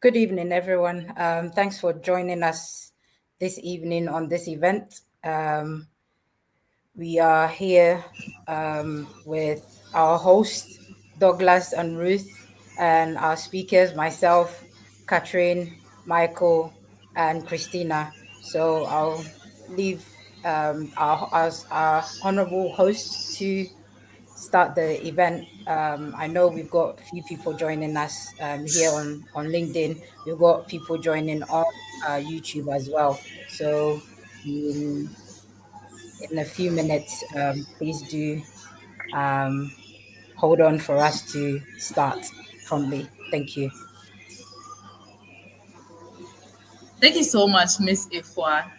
Good evening, everyone. Thanks for joining us this evening on this event. We are here with our hosts, Douglas and Ruth, and our speakers, myself, Catherine, Michael, and Christina. So I'll leave as our honorable host to start the event. I know we've got a few people joining us here on LinkedIn. We've got people joining on YouTube as well. So in in a few minutes, please do um, hold on for us to start promptly. Thank you. Thank you so much, Miss Ifwa.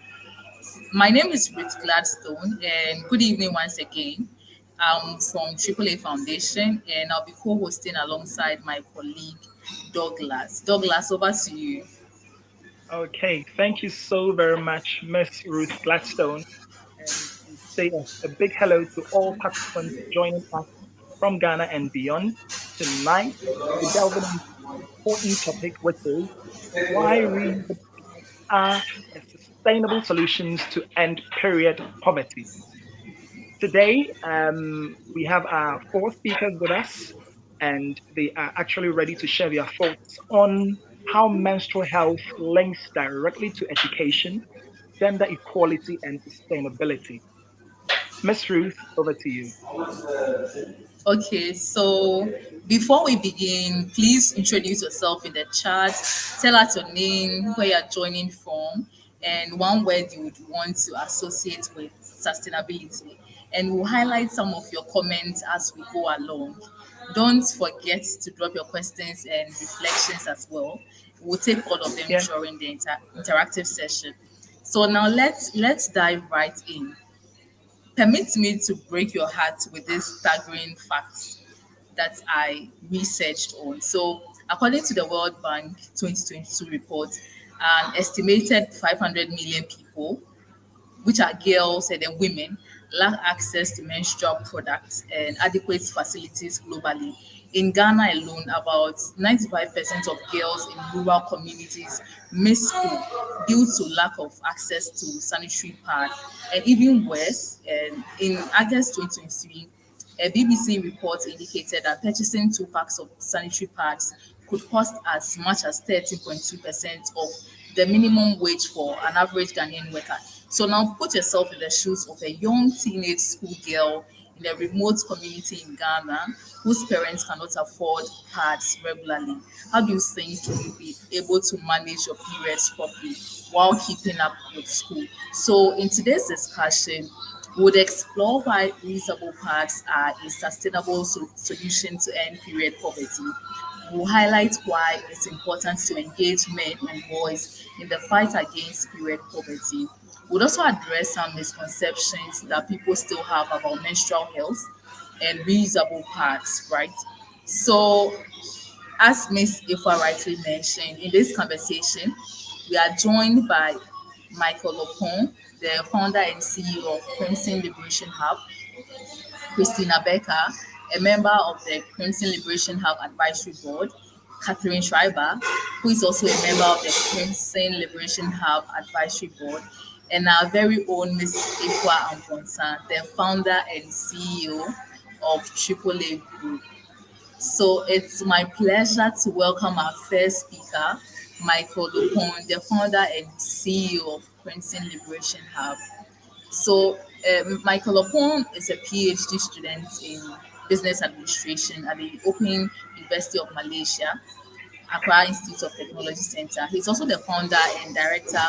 My name is Ruth Gladstone, and good evening once again. I'm from AAA Foundation, and I'll be co-hosting alongside my colleague Douglas. Douglas, over to you. Okay, thank you so very much, Miss Ruth Gladstone. And we say a big hello to all participants joining us from Ghana and beyond. Tonight, we'll be delving into an important topic, which is why reusable are sustainable solutions to end period poverty. Today, we have our four speakers with us, and they are actually ready to share their thoughts on how menstrual health links directly to education, gender equality, and sustainability. Miss Ruth, over to you. Okay, so before we begin, please introduce yourself in the chat. Tell us your name, where you're joining from, and one word you would want to associate with sustainability. And we'll highlight some of your comments as we go along. Don't forget to drop your questions and reflections as well. We'll take all of them Yeah, during the interactive session. So now let's dive right in. Permit me to break your heart with these staggering facts that I researched on. So, according to the World Bank 2022 report, an estimated 500 million people, which are girls and then women, lack access to menstrual products and adequate facilities globally. In Ghana alone, about 95% of girls in rural communities miss school due to lack of access to sanitary pad. And even worse, in August 2023, a BBC report indicated that purchasing 2 packs of sanitary pads could cost as much as 13.2% of the minimum wage for an average Ghanaian worker. So now put yourself in the shoes of a young teenage schoolgirl in a remote community in Ghana whose parents cannot afford pads regularly. How do you think you will be able to manage your periods properly while keeping up with school? So in today's discussion, we would explore why reusable pads are a sustainable solution to end period poverty. We'll highlight why it's important to engage men and boys in the fight against period poverty. We'll also address some misconceptions that people still have about menstrual health and reusable pads, right? So, as Miss Ifa rightly mentioned, in this conversation, we are joined by Michael Oppong, the founder and CEO of Crimson Liberation Hub, Christina Becker, a member of the Crimson Liberation Hub Advisory Board, Catherine Schreiber, who is also a member of the Crimson Liberation Hub Advisory Board, and our very own Ms. Ikwa Amponsa, the founder and CEO of AAA Group. So it's my pleasure to welcome our first speaker, Michael Lupon, the founder and CEO of Crimson Liberation Hub. So, Michael Oppong is a PhD student in business administration at the Open University of Malaysia, Accra Institute of Technology Center. He's also the founder and director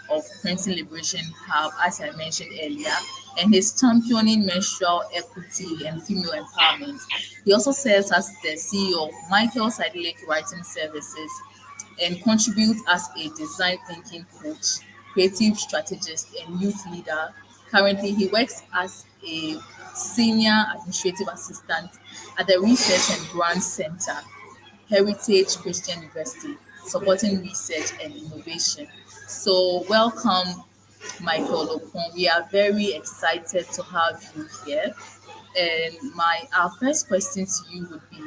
of Crimson Liberation Hub, as I mentioned earlier, and he's championing menstrual equity and female empowerment. He also serves as the CEO of Michael Sidlake Writing Services and contributes as a design thinking coach, creative strategist, and youth leader. Currently, he works as a senior administrative assistant at the Research and Grant Center, Heritage Christian University, supporting research and innovation. So, welcome, Michael Oppong. We are very excited to have you here. And my our first question to you would be: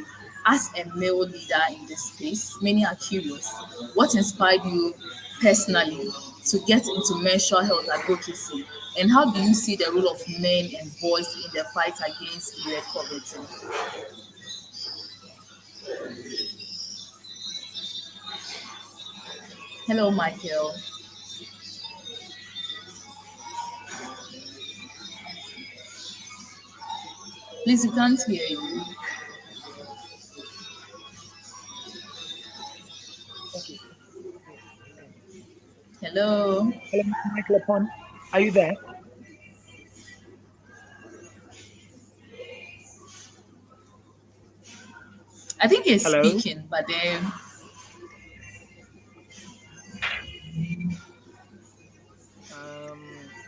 As a male leader in this space, many are curious. What inspired you personally to get into menstrual health advocacy? And how do you see the role of men and boys in the fight against period poverty? Hello, Michael. Please, we can't hear you. Okay. Okay. Okay. Hello. Hello, Mr. Michael Oppong. Are you there? I think he's Hello. speaking, but then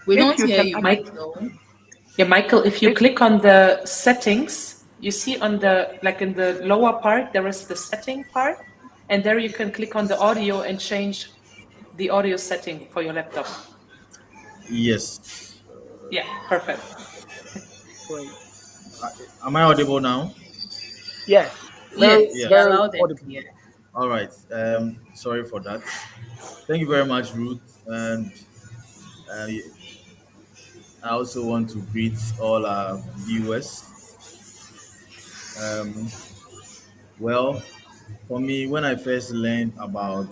we If don't you hear can you, Mike, Michael. yeah, Michael, if you if click on the settings, you see on the, like in the lower part, there is the setting part, and there you can click on the audio and change the audio setting for your laptop. Yes. Yeah, perfect. Great. Uh, Am I audible now? Yes, very, Yes, Yeah. you're very loud and audible. clear. All right. Sorry for that. Thank you very much, Ruth. And uh, I also want to greet all our viewers. Um, well, for me, when I first learned about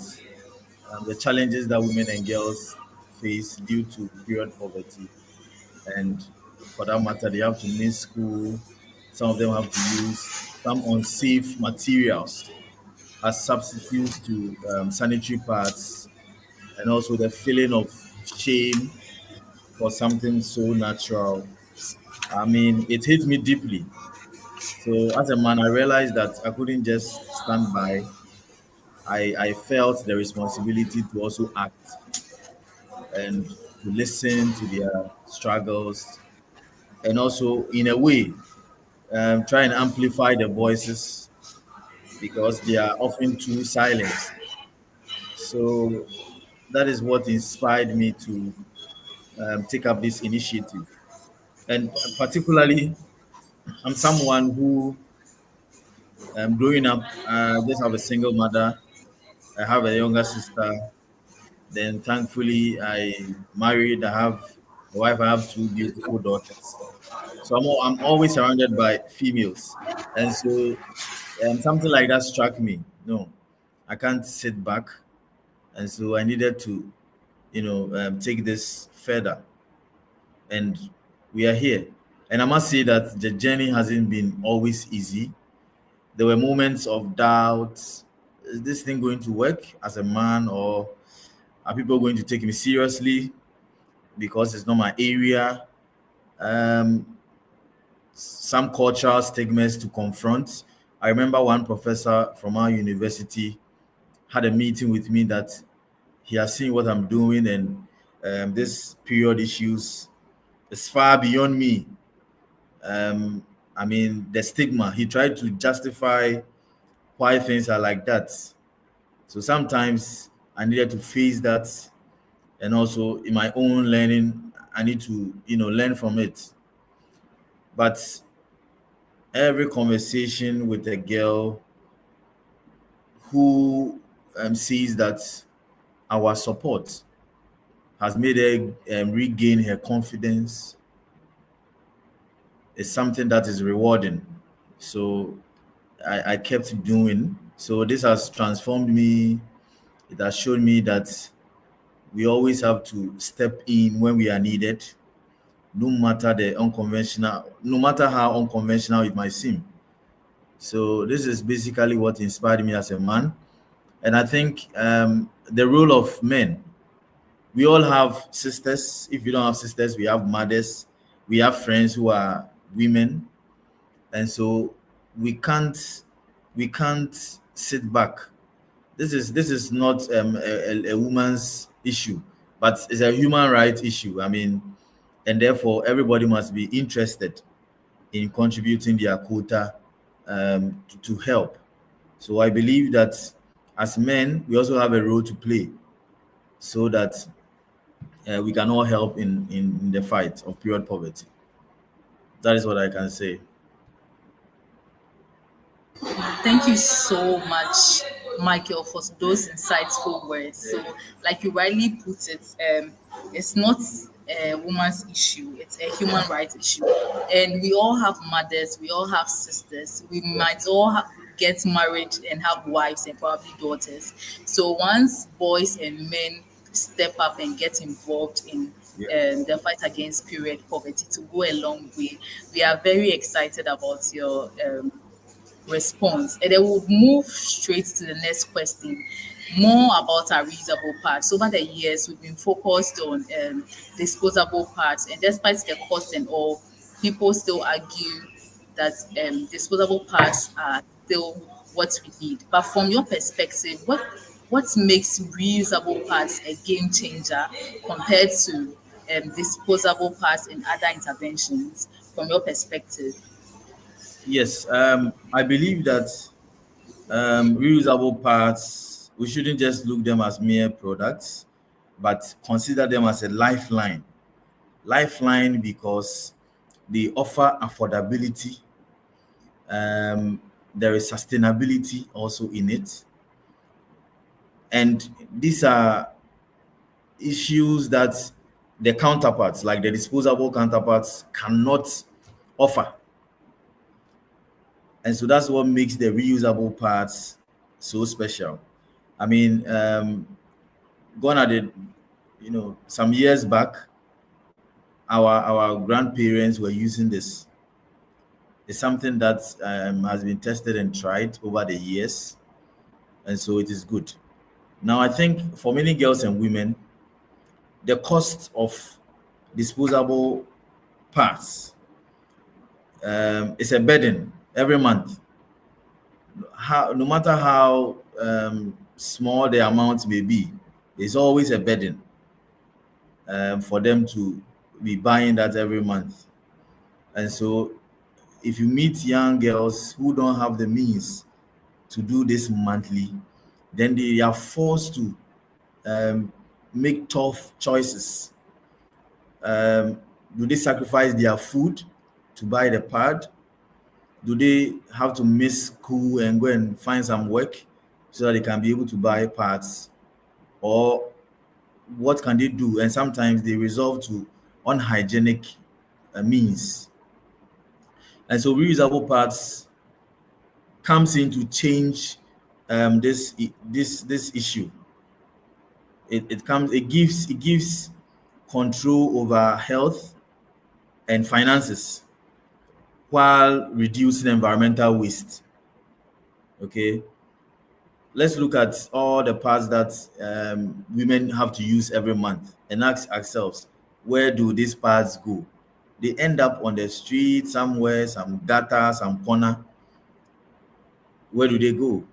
the challenges that women and girls face due to period poverty, and for that matter, they have to miss school. Some of them have to use some unsafe materials as substitutes to sanitary pads, and also the feeling of shame for something so natural. I mean, it hit me deeply. So as a man, I realized that I couldn't just stand by. I felt the responsibility to also act and to listen to their struggles, and also in a way try and amplify the voices because they are often too silent. So that is what inspired me to take up this initiative. And particularly, I'm someone who, growing up, just have a single mother. I have a younger sister. Then, thankfully, I married. I have a wife. I have two beautiful daughters. So I'm always surrounded by females, and so something like that struck me. No, I can't sit back, and so I needed to, take this further, and we are here. And I must say that the journey hasn't been always easy. There were moments of doubt. Is this thing going to work as a man, or are people going to take me seriously because it's not my area? Um, some cultural stigmas to confront. I remember one professor from our university had a meeting with me that he has seen what I'm doing, and this period issues is far beyond me. Um, I mean, the stigma. He tried to justify why things are like that. So sometimes I needed to face that, and also in my own learning, I need to, learn from it. But every conversation with a girl who sees that our support has made her regain her confidence is something that is rewarding. So I kept doing. So this has transformed me. It has shown me that we always have to step in when we are needed, no matter how unconventional it might seem. So this is basically what inspired me as a man. And I think the role of men, we all have sisters. If you don't have sisters, we have mothers, we have friends who are women, and so we can't we can't sit back. This is not a woman's issue, but it's a human rights issue. I mean, and therefore everybody must be interested in contributing their quota to help. So I believe that as men, we also have a role to play so that we can all help in the fight of period poverty. That is what I can say. Thank you so much, Michael, for those insightful words. So, like you rightly put it, it's not a woman's issue, it's a human rights issue. And we all have mothers, we all have sisters, we might all get married and have wives and probably daughters. So, once boys and men step up and get involved in Yeah. the fight against period poverty to go a long way, we are very excited about your response. And then we'll move straight to the next question, more about our reusable parts. Over the years, we've been focused on disposable parts, and despite the cost and all, people still argue that disposable parts are still what we need. But from your perspective, what makes reusable parts a game changer compared to disposable parts and other interventions from your perspective? Yes, I believe that reusable parts, we shouldn't just look them as mere products, but consider them as a lifeline. Lifeline because they offer affordability. There is sustainability also in it, and these are issues that the counterparts, like the disposable counterparts, cannot offer. And so that's what makes the reusable parts so special. I mean, gone are the, some years back, our grandparents were using this. It's something that has been tested and tried over the years, and so it is good. Now, I think for many girls and women, the cost of disposable parts is a burden every month. No matter how small the amount may be, it's always a burden for them to be buying that every month. And so, if you meet young girls who don't have the means to do this monthly, then they are forced to um, make tough choices. Um, do they sacrifice their food to buy the pad? Do they have to miss school and go and find some work so that they can be able to buy parts? Or what can they do? And sometimes they resort to unhygienic means. And so reusable parts comes in to change this issue. It gives control over health and finances while reducing environmental waste. Okay, let's look at all the parts that women have to use every month and ask ourselves, where do these parts go? They end up on the street somewhere, some gutter, some corner. Where do they go?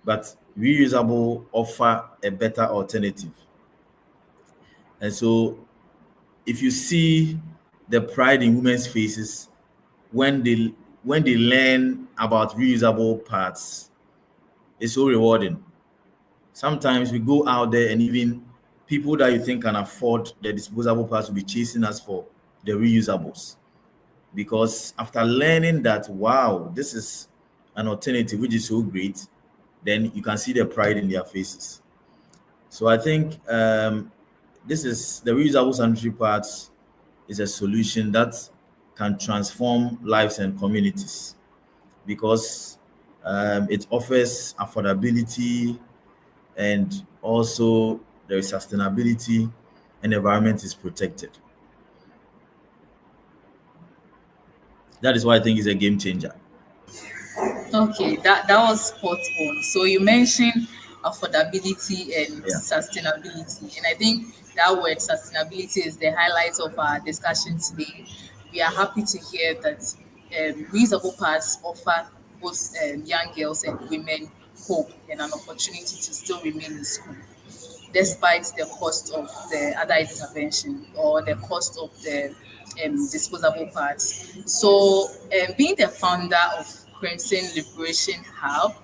But reusable offer a better alternative. And so if you see the pride in women's faces when they learn about reusable parts, it's so rewarding. Sometimes we go out there and even people that you think can afford the disposable parts will be chasing us for the reusables. Because after learning that, wow, this is an alternative which is so great, then you can see the pride in their faces. So I think this is the reusable sanitary parts is a solution that can transform lives and communities because it offers affordability and also there is sustainability and the environment is protected. That is why I think it's a game changer. Okay, that was spot on. So you mentioned affordability and Yeah. sustainability, and I think that word sustainability is the highlight of our discussion today. We are happy to hear that reusable parts offer both young girls and women hope and an opportunity to still remain in school despite the cost of the other intervention or the cost of the disposable parts. So, being the founder of Crimson Liberation Hub,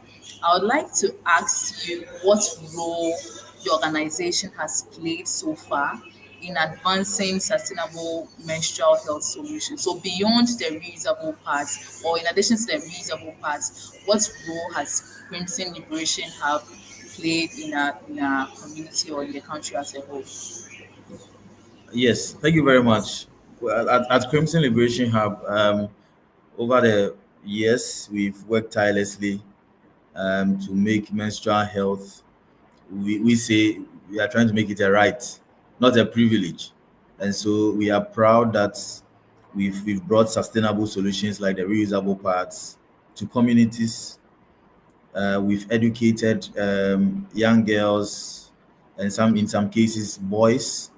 I would like to ask you what role your organization has played so far in advancing sustainable menstrual health solutions? So beyond the reusable parts, or in addition to the reusable parts, what role has Crimson Liberation Hub played in our community or in the country as a whole? Yes, thank you very much. Well, at Crimson Liberation Hub, over the years, we've worked tirelessly to make menstrual health. We say we are trying to make it a right, not a privilege. And so we are proud that we've brought sustainable solutions like the reusable parts to communities. We've educated young girls and in some cases boys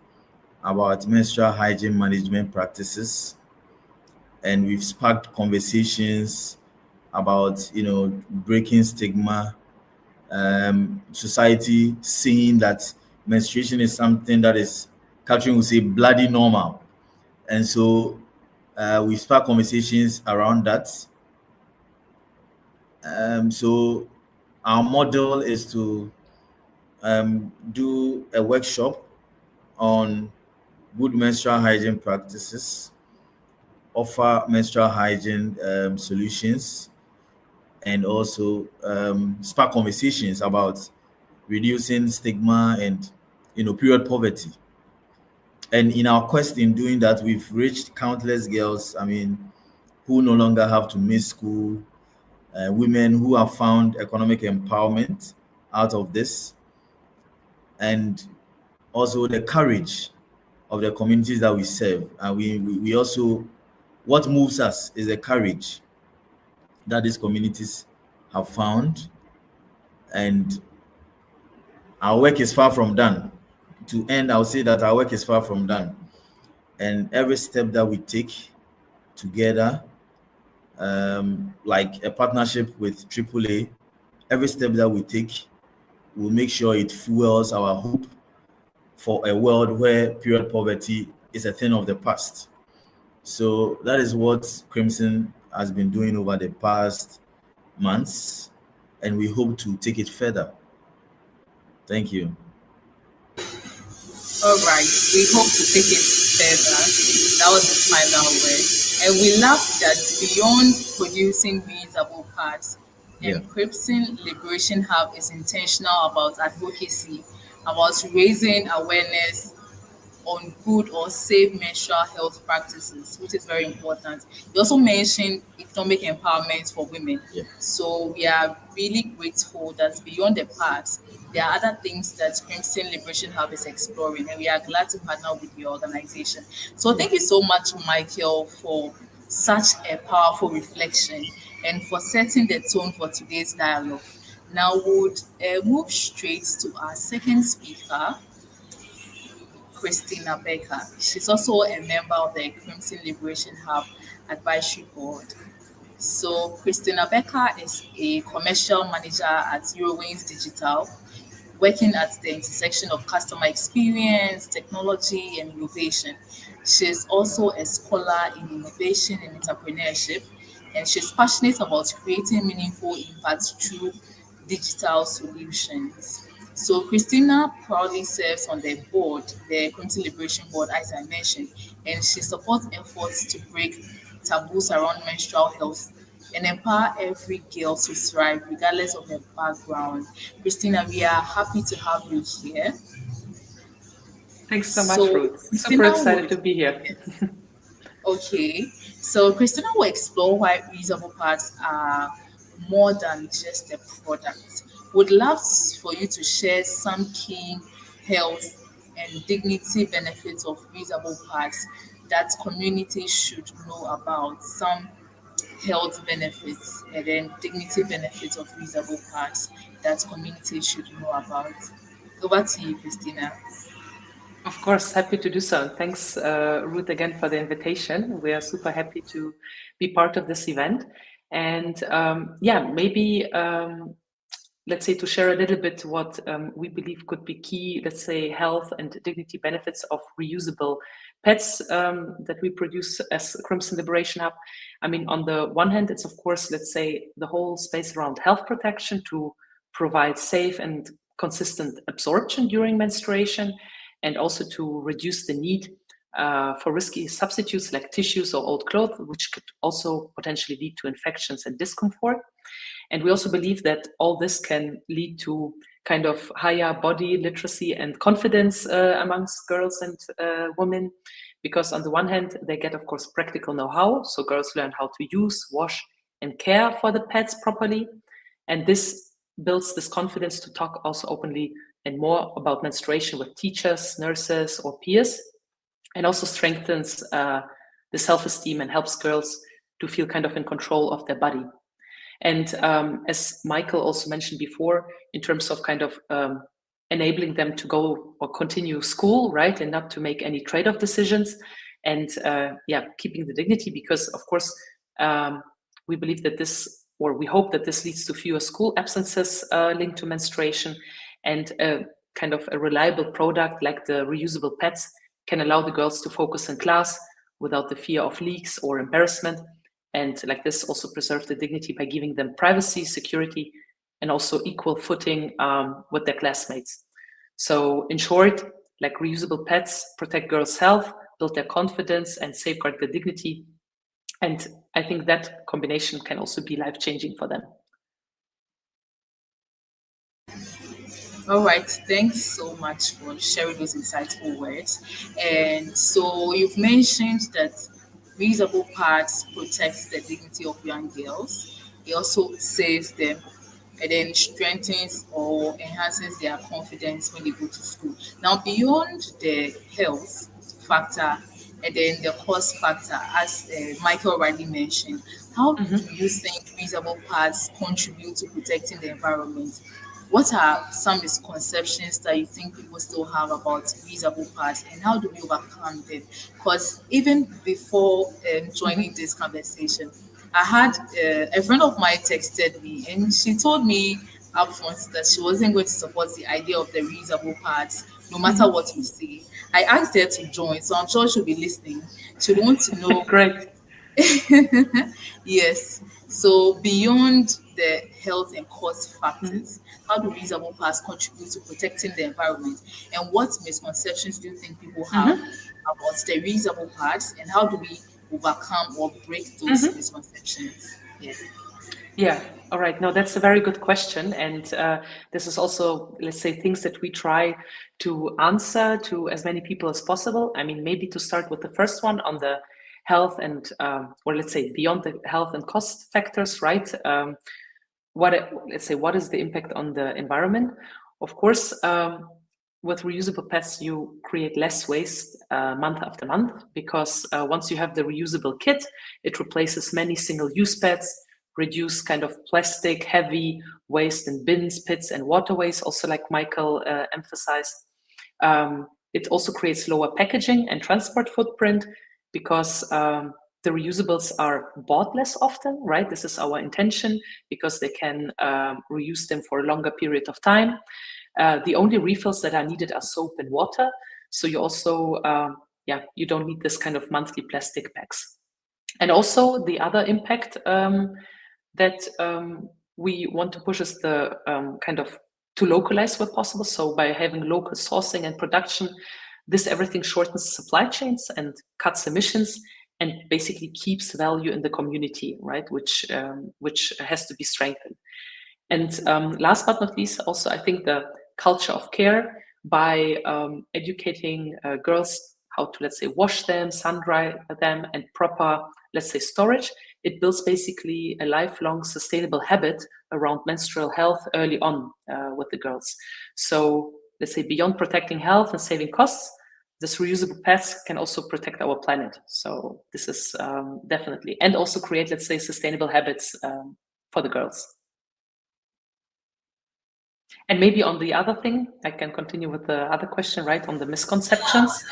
about menstrual hygiene management practices, and we've sparked conversations about breaking stigma, society seeing that menstruation is something that is, Catherine would say, bloody normal. And so we spark conversations around that. So our model is to do a workshop on good menstrual hygiene practices, offer menstrual hygiene solutions, and also spark conversations about reducing stigma and period poverty. And in our quest in doing that, we've reached countless girls, I mean, who no longer have to miss school, women who have found economic empowerment out of this, and also the courage of the communities that we serve. And we also, what moves us is the courage that these communities have found, and our work is far from done. To end, I'll say that our work is far from done. And every step that we take together, like a partnership with AAA, every step that we take will make sure it fuels our hope for a world where period poverty is a thing of the past. So that is what Crimson has been doing over the past months, and we hope to take it further. Thank you. All right, we hope to take it further. That was the final word. And we love that beyond producing reusable parts, Yeah. Crimson Liberation Hub is intentional about advocacy, about raising awareness on good or safe menstrual health practices, which is very important. You also mentioned economic empowerment for women. Yeah. So we are really grateful that beyond the past, there are other things that Crimson Liberation Hub is exploring, and we are glad to partner with your organization. So thank you so much, Michael, for such a powerful reflection and for setting the tone for today's dialogue. Now, we'll move straight to our second speaker, Christina Becker. She's also a member of the Crimson Liberation Hub Advisory Board. So, Christina Becker is a commercial manager at Eurowings Digital, working at the intersection of customer experience, technology, and innovation. She's also a scholar in innovation and entrepreneurship, and she's passionate about creating meaningful impact through digital solutions. So Christina proudly serves on the board, the Community Liberation Board, as I mentioned, and she supports efforts to break taboos around menstrual health and empower every girl to thrive regardless of her background. Christina, we are happy to have you here. Thanks so much, So Ruth. Super Christina excited would to be here. Okay, so Christina will explore why reusable parts are more than just a product. Would love for you to share some key health and dignity benefits of reusable parts that communities should know about. Some health benefits and then dignity benefits of reusable parts that communities should know about. Over to you, Christina. Of course, happy to do so. Thanks, Ruth, again for the invitation. We are super happy to be part of this event. And yeah, maybe let's say to share a little bit what we believe could be key, let's say, health and dignity benefits of reusable pets that we produce as Crimson Liberation Hub. I mean, on the one hand, it's of course, let's say, the whole space around health protection to provide safe and consistent absorption during menstruation. and also to reduce the need for risky substitutes like tissues or old clothes, which could also potentially lead to infections and discomfort. And we also believe that all this can lead to kind of higher body literacy and confidence amongst girls and women, because on the one hand, they get, of course, practical know-how. So girls learn how to use, wash, and care for the pets properly. And this builds this confidence to talk also openly and more about menstruation with teachers, nurses, or peers, and also strengthens the self-esteem and helps girls to feel kind of in control of their body. And as Michael also mentioned before, in terms of kind of enabling them to go or continue school, right, and not to make any trade-off decisions, and keeping the dignity, because of course we believe that this, or we hope that this leads to fewer school absences linked to menstruation, and kind of a reliable product like the reusable pads can allow the girls to focus in class without the fear of leaks or embarrassment. And like this also preserve the dignity by giving them privacy, security, and also equal footing with their classmates. So in short, like reusable pads protect girls' health, build their confidence, and safeguard their dignity. And I think that combination can also be life-changing for them. All right, thanks so much for sharing those insightful words. And so you've mentioned that reusable parts protects the dignity of young girls. It also saves them and then strengthens or enhances their confidence when they go to school. Now, beyond the health factor and then the cost factor, as Michael already mentioned, how do you think reusable parts contribute to protecting the environment? What are some misconceptions that you think people still have about reusable parts, and how do we overcome them? Because even before joining this conversation, I had a friend of mine texted me, and she told me upfront that she wasn't going to support the idea of the reusable parts, no matter what we say. I asked her to join, so I'm sure she'll be listening. She wants to know. Great. Yes. So beyond the health and cost factors, how do reusable parts contribute to protecting the environment? And what misconceptions do you think people have about the reusable parts, and how do we overcome or break those misconceptions? Yeah. Yeah, all right. No, that's a very good question. And this is also, let's say, things that we try to answer to as many people as possible. I mean, maybe to start with the first one on the health and, or let's say beyond the health and cost factors, right? Let's say, what is the impact on the environment? Of course, with reusable pads, you create less waste month after month, because once you have the reusable kit, it replaces many single-use pads, reduce kind of plastic heavy waste in bins, pits, and waterways, also like Michael emphasized. It also creates lower packaging and transport footprint, because the reusables are bought less often, right? This is our intention, because they can reuse them for a longer period of time. The only refills that are needed are soap and water. So you also, you don't need this kind of monthly plastic bags. And also the other impact that we want to push is the kind of to localize where possible. So by having local sourcing and production, this everything shortens supply chains and cuts emissions, and basically keeps value in the community, right? Which has to be strengthened. And last but not least, also I think the culture of care, by educating girls how to, let's say, wash them, sun dry them, and proper, let's say, storage. It builds basically a lifelong sustainable habit around menstrual health early on with the girls. So let's say beyond protecting health and saving costs, this reusable pads can also protect our planet. So this is definitely, and also create, let's say, sustainable habits for the girls. And maybe on the other thing, I can continue with the other question, right, on the misconceptions.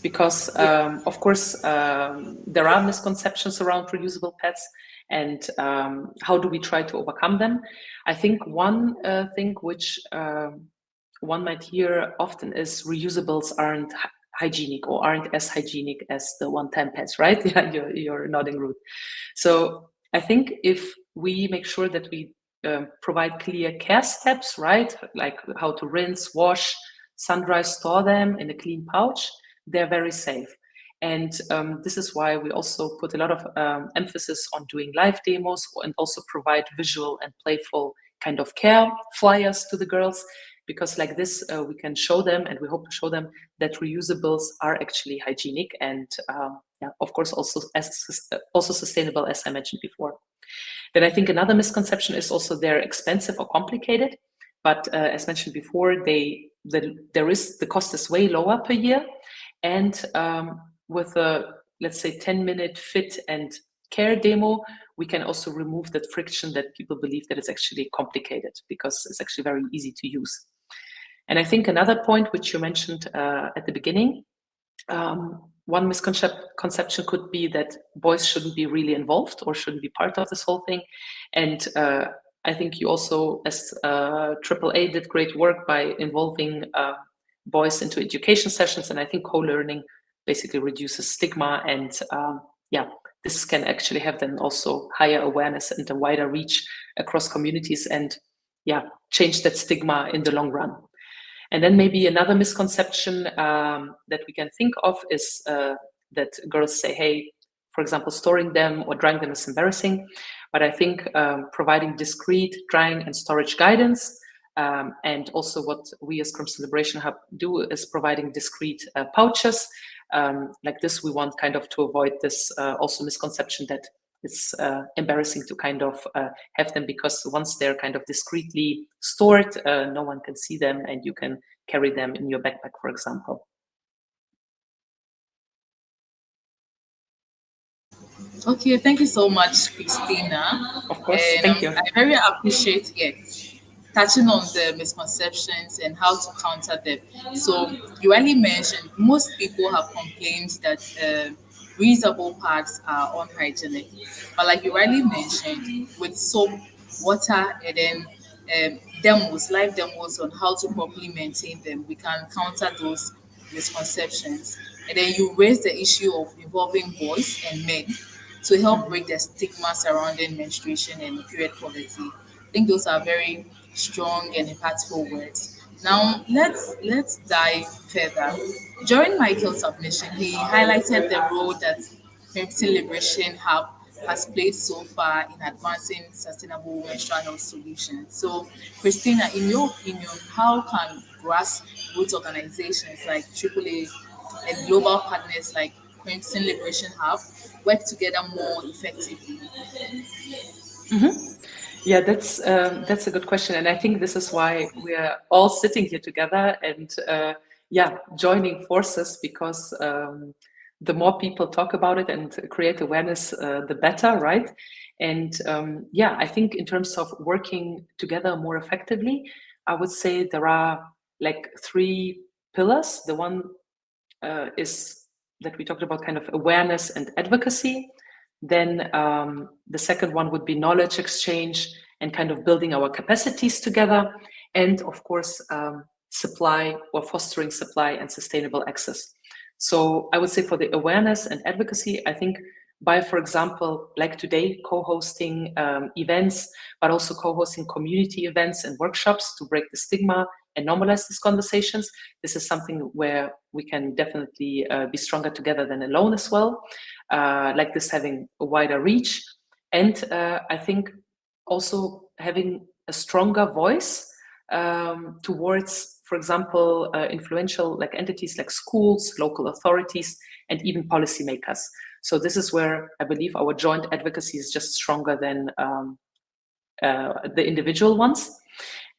Because, of course, there are misconceptions around reusable pads, and how do we try to overcome them? I think one thing which one might hear often is reusables aren't hygienic, or aren't as hygienic as the one-time pads, right? Yeah, you're nodding, Ruth. So I think if we make sure that we provide clear care steps, right, like how to rinse, wash, sun-dry, store them in a clean pouch, they're very safe. And this is why we also put a lot of emphasis on doing live demos and also provide visual and playful kind of care flyers to the girls, because like this, we can show them, and we hope to show them, that reusables are actually hygienic and yeah, of course also sustainable, as I mentioned before. Then I think another misconception is also they're expensive or complicated, but as mentioned before, the cost is way lower per year, and with a, let's say, 10-minute fit and care demo, we can also remove that friction that people believe that it's actually complicated, because it's actually very easy to use. And I think another point which you mentioned at the beginning, one misconception could be that boys shouldn't be really involved or shouldn't be part of this whole thing. And I think you also, as AAA, did great work by involving boys into education sessions. And I think co-learning basically reduces stigma, and yeah, this can actually have then also higher awareness and a wider reach across communities, and yeah, change that stigma in the long run. And then maybe another misconception that we can think of is that girls say, hey, for example, storing them or drying them is embarrassing. But I think providing discreet drying and storage guidance, and also what we as Crimson Liberation Hub do is providing discreet pouches. Like this, we want kind of to avoid this also misconception that it's embarrassing to kind of have them, because once they're kind of discreetly stored, no one can see them, and you can carry them in your backpack, for example. Okay, thank you so much, Christina. Of course, And thank you. I very appreciate touching on the misconceptions and how to counter them. So you already mentioned most people have complained that reusable pads are unhygienic, but like you already mentioned, with soap, water, and then live demos on how to properly maintain them, we can counter those misconceptions. And then you raise the issue of involving boys and men to help break the stigma surrounding menstruation and period poverty. I think those are very strong and impactful words. Now let's dive further. During Michael's submission, he highlighted the role that Pregnancy Liberation Hub has played so far in advancing sustainable menstrual health solutions. So, Christina, in your opinion, how can grassroots organizations like AAA and global partners like Crimson Liberation Hub work together more effectively? Mm-hmm. Yeah, that's a good question, and I think this is why we are all sitting here together and yeah, joining forces, because the more people talk about it and create awareness, the better, right? And yeah, I think in terms of working together more effectively, I would say there are like 3 pillars. The one is that we talked about, kind of awareness and advocacy. Then the second one would be knowledge exchange and kind of building our capacities together. And of course, supply, or fostering supply and sustainable access. So I would say for the awareness and advocacy, I think by, for example, like today, co-hosting events, but also co-hosting community events and workshops to break the stigma and normalize these conversations. This is something where we can definitely be stronger together than alone as well. Like this, having a wider reach. And I think also having a stronger voice towards, for example, influential like entities like schools, local authorities, and even policymakers. So this is where I believe our joint advocacy is just stronger than the individual ones.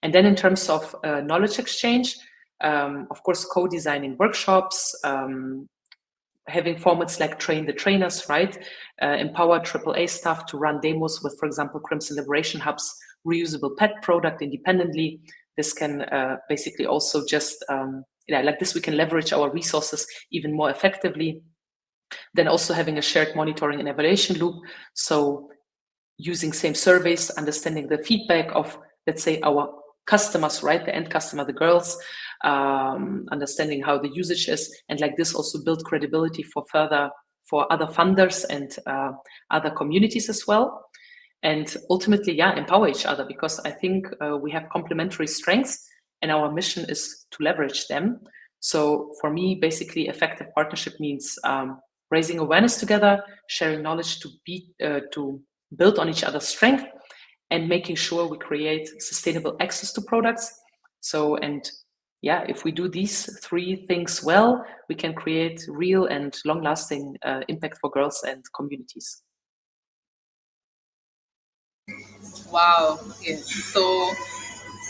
And then in terms of knowledge exchange, of course, co-designing workshops, having formats like Train the Trainers, right? Empower AAA staff to run demos with, for example, Crimson Liberation Hub's reusable pet product independently. This can basically also just, like this, we can leverage our resources even more effectively. Then also having a shared monitoring and evaluation loop. So using same surveys, understanding the feedback of, let's say, our customers, right? The end customer, the girls, understanding how the usage is, and like this also build credibility for other funders and other communities as well. And ultimately, yeah, empower each other, because I think we have complementary strengths, and our mission is to leverage them. So for me, basically, effective partnership means raising awareness together, sharing knowledge to build on each other's strength, and making sure we create sustainable access to products. So, and yeah, if we do these three things well, we can create real and long-lasting impact for girls and communities. Wow. Yes. So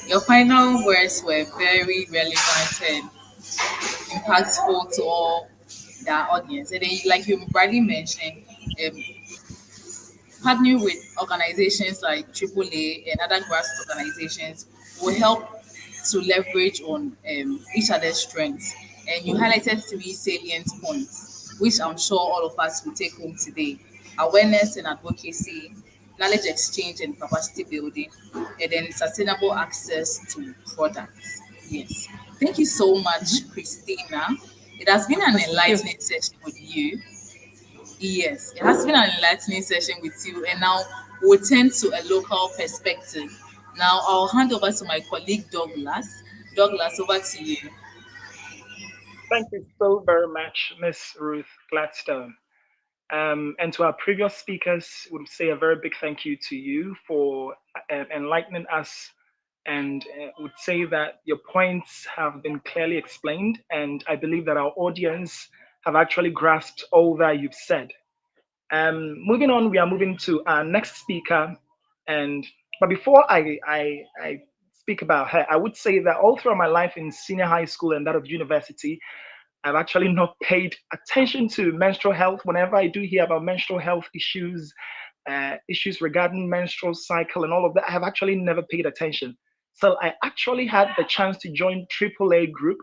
your final words were very relevant and impactful to all the audience. And then, like you rightly mentioned, um, partnering with organizations like AAA and other grassroots organizations will help to leverage on each other's strengths. And you highlighted three salient points, which I'm sure all of us will take home today: awareness and advocacy, knowledge exchange and capacity building, and then sustainable access to products. Yes. Thank you so much, Christina. It has been Of an course, thank you. enlightening session with you. Yes, it has been an enlightening session with you, and now we'll turn to a local perspective. Now I'll hand over to my colleague Douglas. Douglas, over to you. Thank you so very much, Miss Ruth Gladstone. And to our previous speakers, would say a very big thank you to you for enlightening us, and would say that your points have been clearly explained, and I believe that our audience have actually grasped all that you've said. Moving on, we are moving to our next speaker, and but before I speak about her, I would say that all throughout my life in senior high school and that of university, I've actually not paid attention to menstrual health. Whenever I do hear about menstrual health issues, issues regarding menstrual cycle and all of that, I have actually never paid attention. So I actually had the chance to join AAA group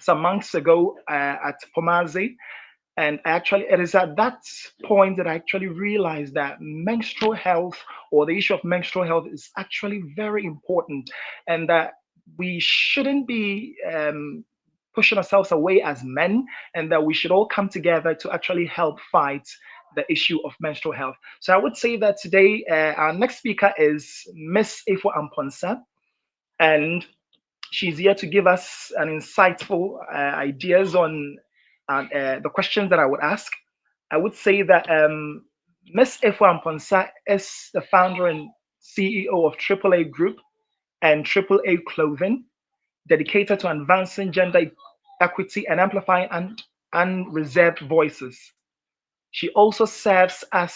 some months ago at Pomazi, and actually, it is at that point that I actually realized that menstrual health, or the issue of menstrual health, is actually very important, and that we shouldn't be pushing ourselves away as men, and that we should all come together to actually help fight the issue of menstrual health. So I would say that today our next speaker is Miss Ifo Amponsa, and she's here to give us an insightful ideas on the questions that I would ask. I would say that Ms. Efwa Mponsa is the founder and CEO of AAA Group and AAA Clothing, dedicated to advancing gender equity and amplifying unreserved voices. She also serves as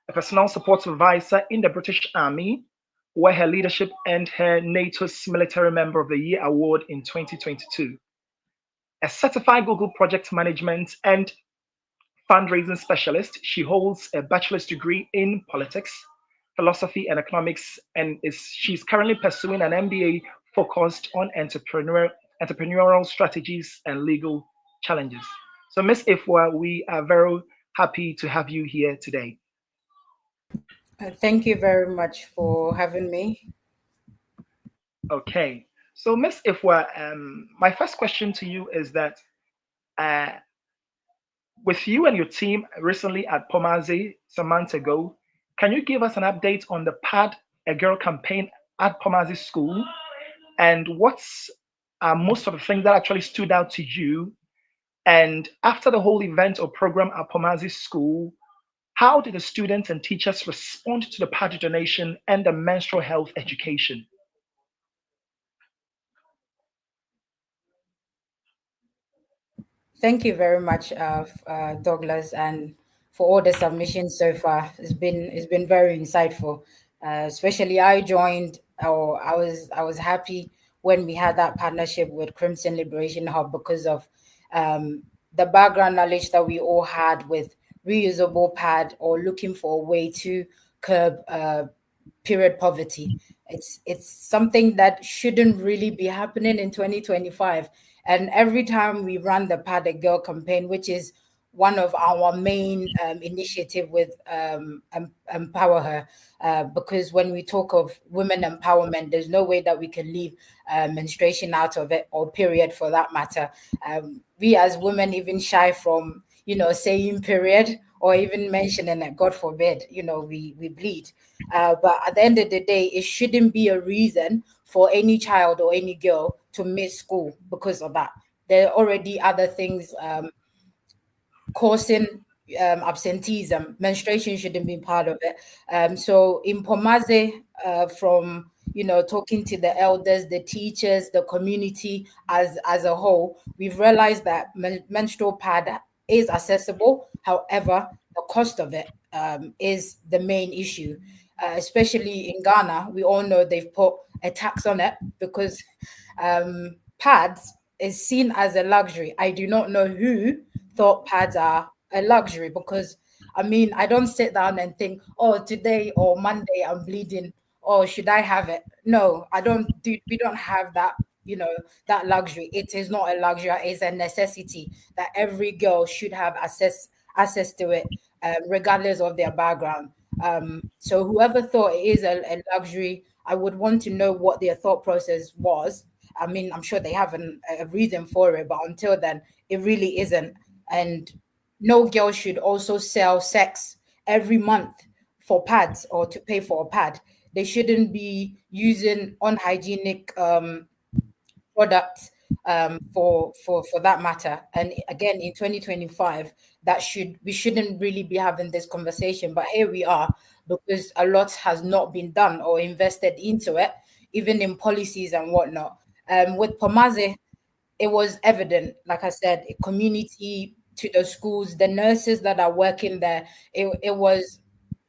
a personal support supervisor in the British Army, where her leadership earned her NATO's Military Member of the Year award in 2022. A certified Google project management and fundraising specialist, she holds a bachelor's degree in politics, philosophy, and economics, and she's currently pursuing an MBA focused on entrepreneurial strategies and legal challenges. So, Miss Ifwa, we are very happy to have you here today. Thank you very much for having me. Okay. So, Miss Ifwa, my first question to you is that uh, with you and your team recently at Pomazi some months ago, can you give us an update on the Pad a Girl campaign at Pomazi School? And what's most of the things that actually stood out to you? And after the whole event or program at Pomazi School, how did the students and teachers respond to the pad donation and the menstrual health education? Thank you very much, Douglas, and for all the submissions so far. It's been very insightful. Especially, I joined, or I was happy when we had that partnership with Crimson Liberation Hub because of the background knowledge that we all had with reusable pad or looking for a way to curb period poverty. It's something that shouldn't really be happening in 2025. And every time we run the Pad a Girl campaign, which is one of our main initiative with Empower Her, because when we talk of women empowerment, there's no way that we can leave menstruation out of it, or period for that matter. We as women even shy from saying period or even mentioning it, God forbid, we bleed. But at the end of the day, it shouldn't be a reason for any child or any girl to miss school because of that. There are already other things causing absenteeism. Menstruation shouldn't be part of it. So in Pomaze, from talking to the elders, the teachers, the community as a whole, we've realized that menstrual pad is accessible. However, the cost of it is the main issue. Especially in Ghana, we all know they've put a tax on it because pads is seen as a luxury. I do not know who thought pads are a luxury because I mean, I don't sit down and think, oh, today or Monday I'm bleeding. Oh, should I have it? No, I don't do. We don't have that. That luxury. It is not a luxury. It's a necessity that every girl should have access to it, regardless of their background. So whoever thought it is a luxury, I would want to know what their thought process was. I mean, I'm sure they have a reason for it, but until then, it really isn't. And no girl should also sell sex every month for pads or to pay for a pad. They shouldn't be using unhygienic products for that matter. And again, in 2025, we shouldn't really be having this conversation, but here we are because a lot has not been done or invested into it, even in policies and whatnot. With Pomaze, it was evident, like I said, a community to the schools, the nurses that are working there. It was,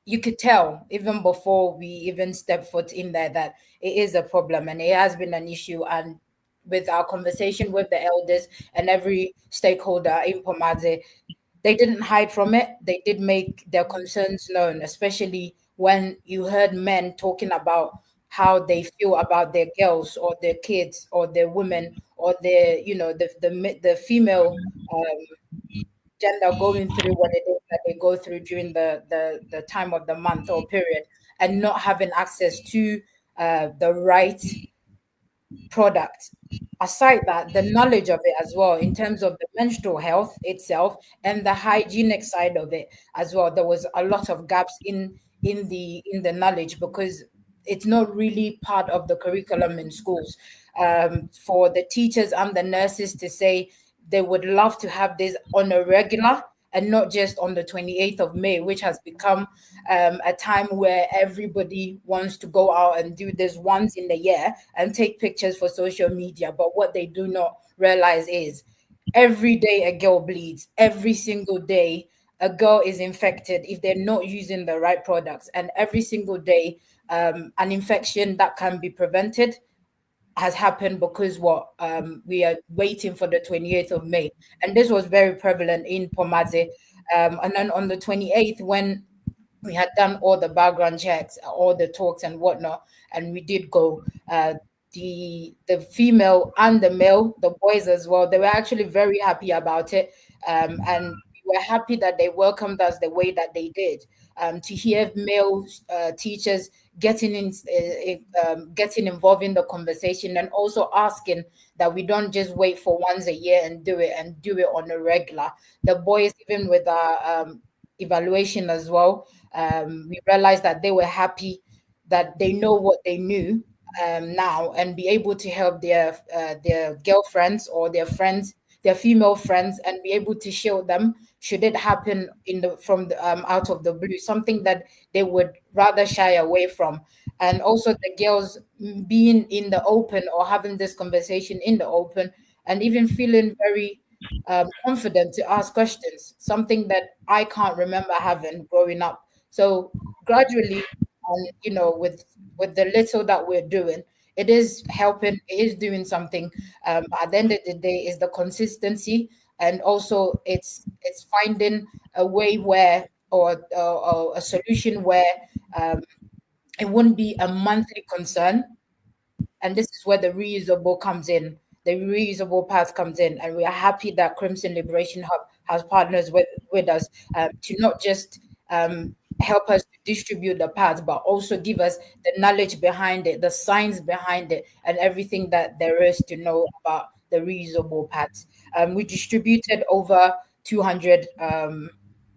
you could tell even before we even step foot in there that it is a problem and it has been an issue. And with our conversation with the elders and every stakeholder in Pomaze, they didn't hide from it. They did make their concerns known, especially when you heard men talking about how they feel about their girls or their kids or their women or their, the female gender going through what it is that they go through during the time of the month or period and not having access to the right product. Aside that, the knowledge of it as well, in terms of the menstrual health itself and the hygienic side of it as well, there was a lot of gaps in the knowledge because it's not really part of the curriculum in schools. For the teachers and the nurses to say they would love to have this on a regular and not just on the 28th of May, which has become a time where everybody wants to go out and do this once in a year and take pictures for social media. But what they do not realize is every day a girl bleeds, every single day a girl is infected if they're not using the right products, and every single day an infection that can be prevented has happened because what we are waiting for the 28th of May. And this was very prevalent in Pomaze. And then on the 28th, when we had done all the background checks, all the talks and whatnot, and we did go. The female and the male, the boys as well, they were actually very happy about it, and we were happy that they welcomed us the way that they did. To hear male teachers getting involved in the conversation and also asking that we don't just wait for once a year and do it on a regular. The boys, even with our evaluation as well, we realized that they were happy that they know what they knew now and be able to help their girlfriends or their friends, their female friends, and be able to shield them should it happen from the out of the blue, something that they would rather shy away from. And also the girls being in the open or having this conversation in the open and even feeling very confident to ask questions, something that I can't remember having growing up. So gradually, with the little that we're doing, it is helping, it is doing something. But at the end of the day, is the consistency, and also it's finding a way where or a solution where it wouldn't be a monthly concern, and this is where the reusable comes in. The reusable path comes in, and we are happy that Crimson Liberation Hub has partners with us to not just help us to distribute the paths, but also give us the knowledge behind it, the science behind it, and everything that there is to know about the reusable paths. We distributed over 200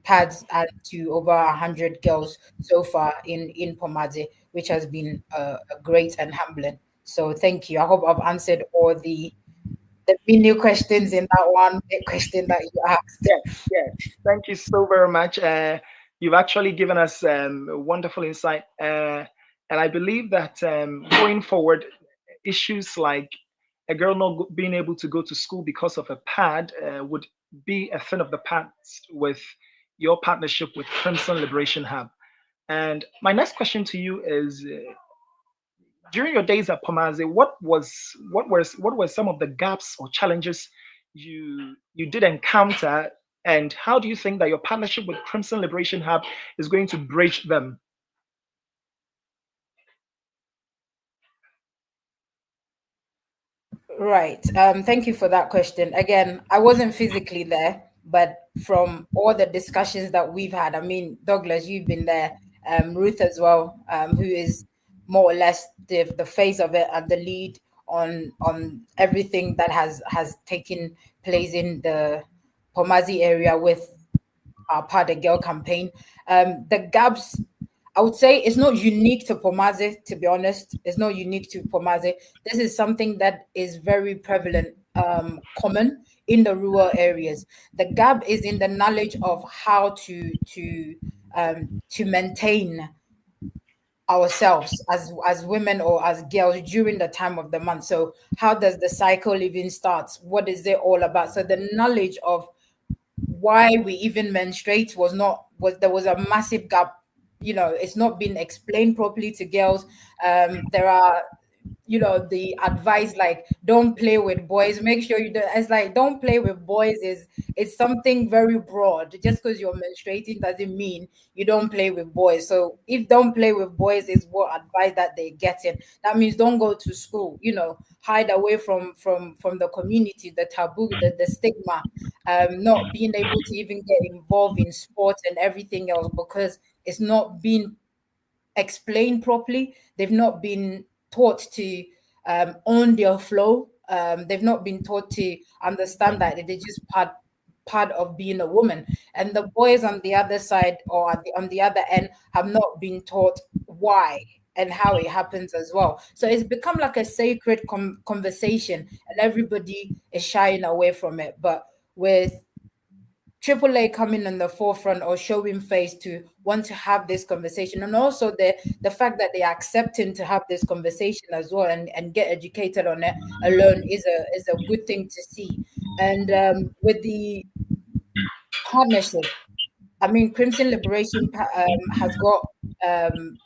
pads and to over 100 girls so far in Pomade, which has been a great and humbling. So thank you. I hope I've answered all the mini questions in that one big question that you asked. Yeah, yeah. Thank you so very much. You've actually given us a wonderful insight. And I believe that going forward, issues like a girl not being able to go to school because of a pad would be a thing of the past with your partnership with Crimson Liberation Hub. And my next question to you is during your days at Pomaze, what were some of the gaps or challenges you did encounter, and how do you think that your partnership with Crimson Liberation Hub is going to bridge them? Right. Thank you for that question. Again, I wasn't physically there, but from all the discussions that we've had, I mean, Douglas, you've been there, Ruth as well, who is more or less the face of it and the lead on everything that has taken place in the Pomazi area with our Part a Girl campaign. The gaps, I would say it's not unique to Pomaze, to be honest. It's not unique to Pomaze. This is something that is very prevalent, common in the rural areas. The gap is in the knowledge of how to maintain ourselves as women or as girls during the time of the month. So how does the cycle even start? What is it all about? So the knowledge of why we even menstruate was there was a massive gap. It's not been explained properly to girls. There are, the advice like don't play with boys, make sure you do. It's like don't play with boys is it's something very broad. Just because you're menstruating doesn't mean you don't play with boys. So if don't play with boys is what advice that they're getting, that means don't go to school, hide away from the community, the taboo, the stigma, not being able to even get involved in sports and everything else because it's not being explained properly. They've not been taught to own their flow. They've not been taught to understand that they're just part of being a woman. And the boys on the other side or on the other end have not been taught why and how it happens as well. So it's become like a sacred conversation, and everybody is shying away from it. But with AAA coming in the forefront or showing face to want to have this conversation, and also the fact that they are accepting to have this conversation as well and get educated on it alone is a good thing to see. And with the partnership, I mean, Crimson Liberation has got um,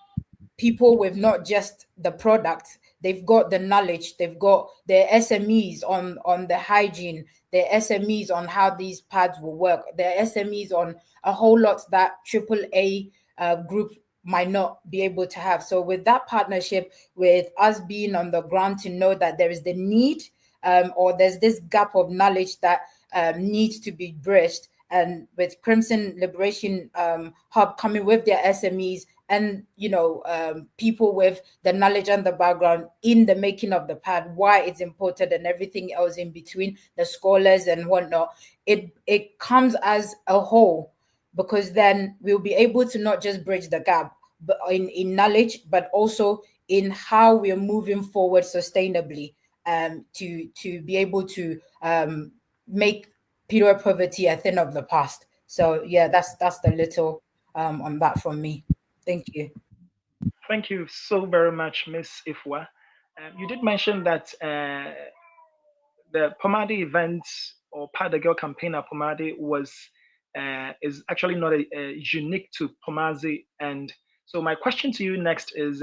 people with not just the product, they've got the knowledge, they've got their SMEs on the hygiene, their SMEs on how these pads will work, their SMEs on a whole lot that AAA group might not be able to have. So with that partnership, with us being on the ground to know that there is the need, or there's this gap of knowledge that needs to be bridged, and with Crimson Liberation Hub coming with their SMEs and people with the knowledge and the background in the making of the pad, why it's important and everything else in between, the scholars and whatnot, it comes as a whole, because then we'll be able to not just bridge the gap but in knowledge, but also in how we're moving forward sustainably, to be able to make period poverty a thing of the past. So yeah, that's the little on that from me. Thank you. Thank you so very much, Miss Ifwa. You did mention that the Pomade event or Pad the Girl campaign at Pomade was is actually not unique to Pomazi. And so my question to you next is,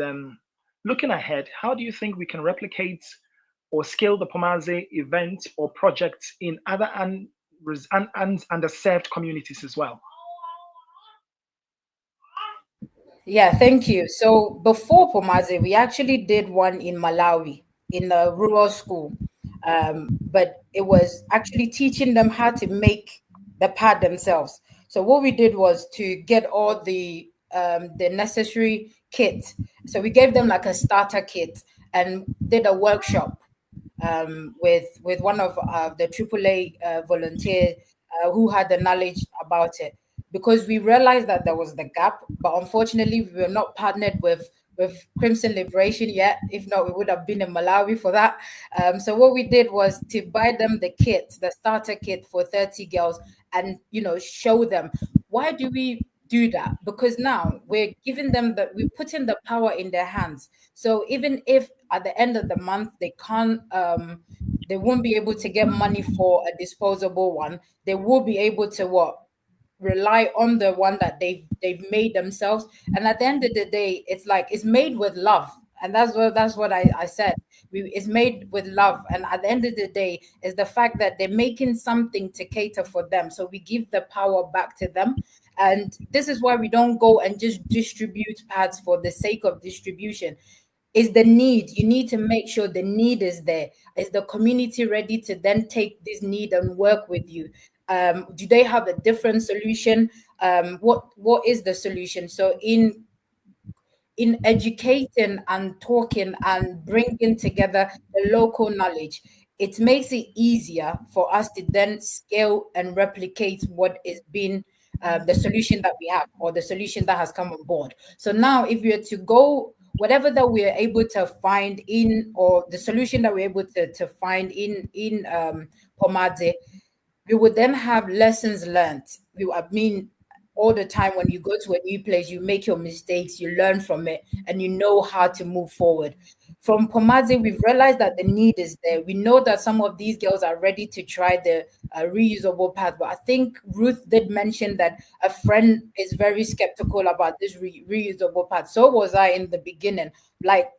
looking ahead, how do you think we can replicate or scale the Pomazi event or projects in other underserved communities as well? Yeah, thank you. So before Pomaze, we actually did one in Malawi in a rural school. But it was actually teaching them how to make the pad themselves. So what we did was to get all the necessary kit. So we gave them like a starter kit and did a workshop with one of the AAA volunteer who had the knowledge about it, because we realized that there was the gap, but unfortunately we were not partnered with Crimson Liberation yet. If not, we would have been in Malawi for that. So what we did was to buy them the kit, the starter kit for 30 girls, and show them. Why do we do that? Because now we're giving them we're putting the power in their hands. So even if at the end of the month they won't be able to get money for a disposable one, they will be able to rely on the one that they've made themselves. And at the end of the day, it's like it's made with love. And that's what I said. It's made with love. And at the end of the day, is the fact that they're making something to cater for them. So we give the power back to them. And this is why we don't go and just distribute pads for the sake of distribution. Is the need. You need to make sure the need is there. Is the community ready to then take this need and work with you? Do they have a different solution? What is the solution? So in educating and talking and bringing together the local knowledge, it makes it easier for us to then scale and replicate what is being the solution that we have, or the solution that has come on board. So now, if we are to go, whatever that we are able to find in, or the solution that we're able to find in Pomadze, we would then have lessons learned. I mean, all the time when you go to a new place, you make your mistakes, you learn from it, and you know how to move forward. From Pomadze, we've realized that the need is there. We know that some of these girls are ready to try the reusable pad, but I think Ruth did mention that a friend is very skeptical about this reusable pad. So was I in the beginning. Like,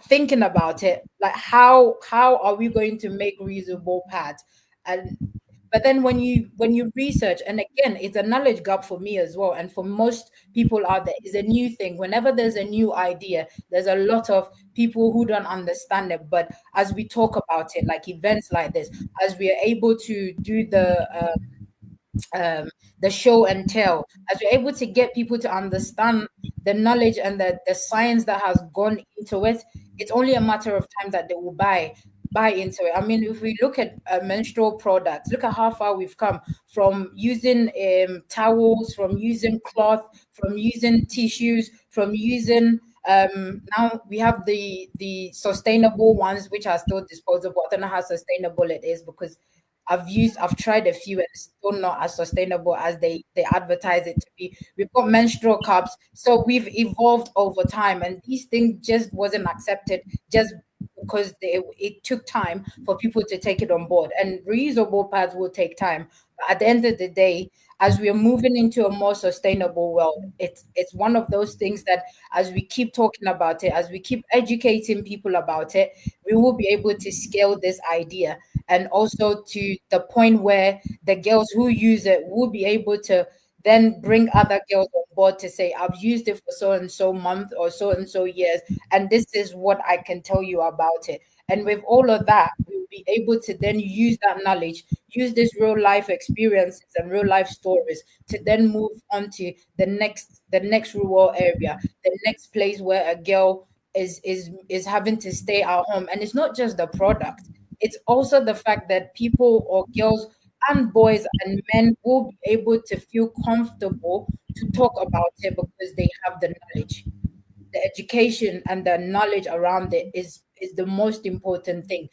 thinking about it, like how are we going to make reusable pads? And but then when you research, and again, it's a knowledge gap for me as well, and for most people out there, is a new thing. Whenever there's a new idea, there's a lot of people who don't understand it. But as we talk about it, like events like this, as we are able to do um, the show and tell, as we're able to get people to understand the knowledge and the science that has gone into it, it's only a matter of time that they will buy into it. I mean, if we look at menstrual products, look at how far we've come from using towels, from using cloth, from using tissues, from using now we have the sustainable ones, which are still disposable. I don't know how sustainable it is, because I've tried a few, and it's still not as sustainable as they advertise it to be. We've got menstrual cups, so we've evolved over time, and these things just wasn't accepted just because it took time for people to take it on board. And reusable pads will take time. But at the end of the day, as we are moving into a more sustainable world, it's one of those things that, as we keep talking about it, as we keep educating people about it, we will be able to scale this idea, and also to the point where the girls who use it will be able to then bring other girls on board to say, I've used it for so and so month or so and so years, and this is what I can tell you about it. And with all of that, we'll be able to then use that knowledge, use this real life experiences and real life stories to then move on to the next rural area, the next place where a girl is having to stay at home. And it's not just the product, it's also the fact that people, or girls and boys and men, will be able to feel comfortable to talk about it because they have the knowledge. The education and the knowledge around it is the most important thing.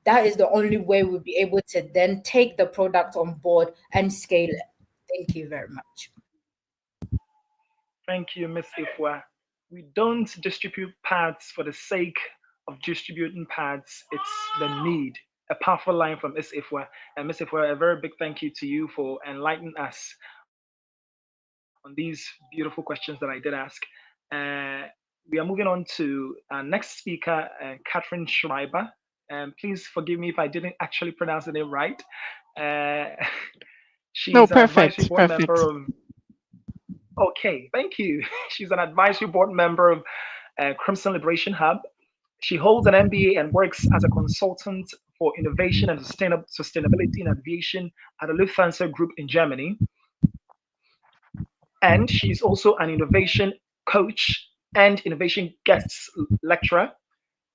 That is the only way we'll be able to then take the product on board and scale it. Thank you very much. Thank you, Miss Ifwa. We don't distribute pads for the sake of distributing pads. It's the need. A powerful line from Miss Ifwa. And Miss Ifwa, a very big thank you to you for enlightening us on these beautiful questions that I did ask. We are moving on to our next speaker, Catherine Schreiber. Please forgive me if I didn't actually pronounce the name right. Uh, No, she's an advisory perfect, board member perfect. of. Okay, thank you. She's an advisory board member of Crimson Liberation Hub. She holds an MBA and works as a consultant for innovation and sustainability in aviation at the Lufthansa Group in Germany. And she's also an innovation coach and innovation guests lecturer,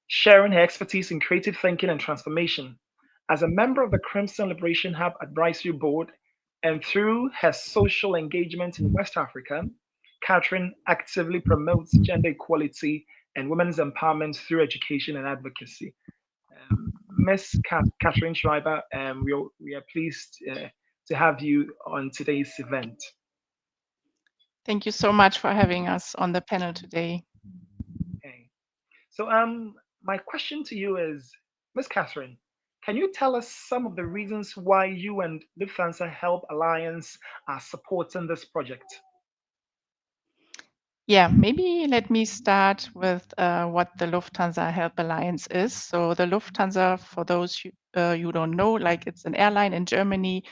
sharing her expertise in creative thinking and transformation. As a member of the Crimson Liberation Hub Advisory Board And through her social engagement in West Africa, Catherine actively promotes gender equality and women's empowerment through education and advocacy. Miss Catherine Schreiber, we are pleased to have you on today's event. Thank you so much for having us on the panel today. Okay. So, my question to you is, Miss Catherine, can you tell us some of the reasons why you and Lufthansa Help Alliance are supporting this project? Yeah, maybe let me start with what the Lufthansa Help Alliance is. So the Lufthansa, for those you don't know, like it's an airline in Germany.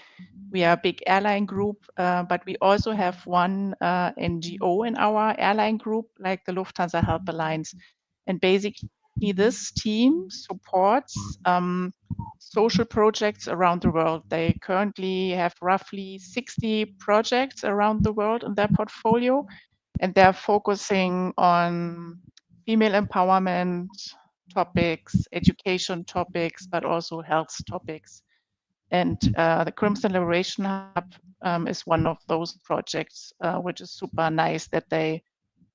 We are a big airline group, but we also have one NGO in our airline group, like the Lufthansa Help Alliance. And basically, this team supports social projects around the world. They currently have roughly 60 projects around the world in their portfolio, and they're focusing on female empowerment topics, education topics, but also health topics. And the Crimson Liberation Hub is one of those projects, which is super nice that they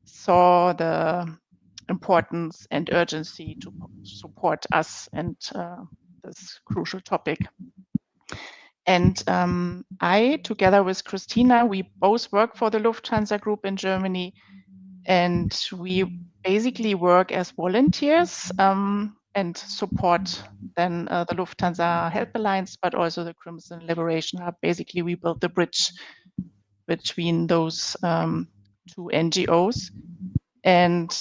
saw the importance and urgency to support us and this crucial topic. And I, together with Christina, we both work for the Lufthansa Group in Germany, and we basically work as volunteers and support then the Lufthansa Help Alliance, but also the Crimson Liberation Hub. Basically, we built the bridge between those two NGOs. And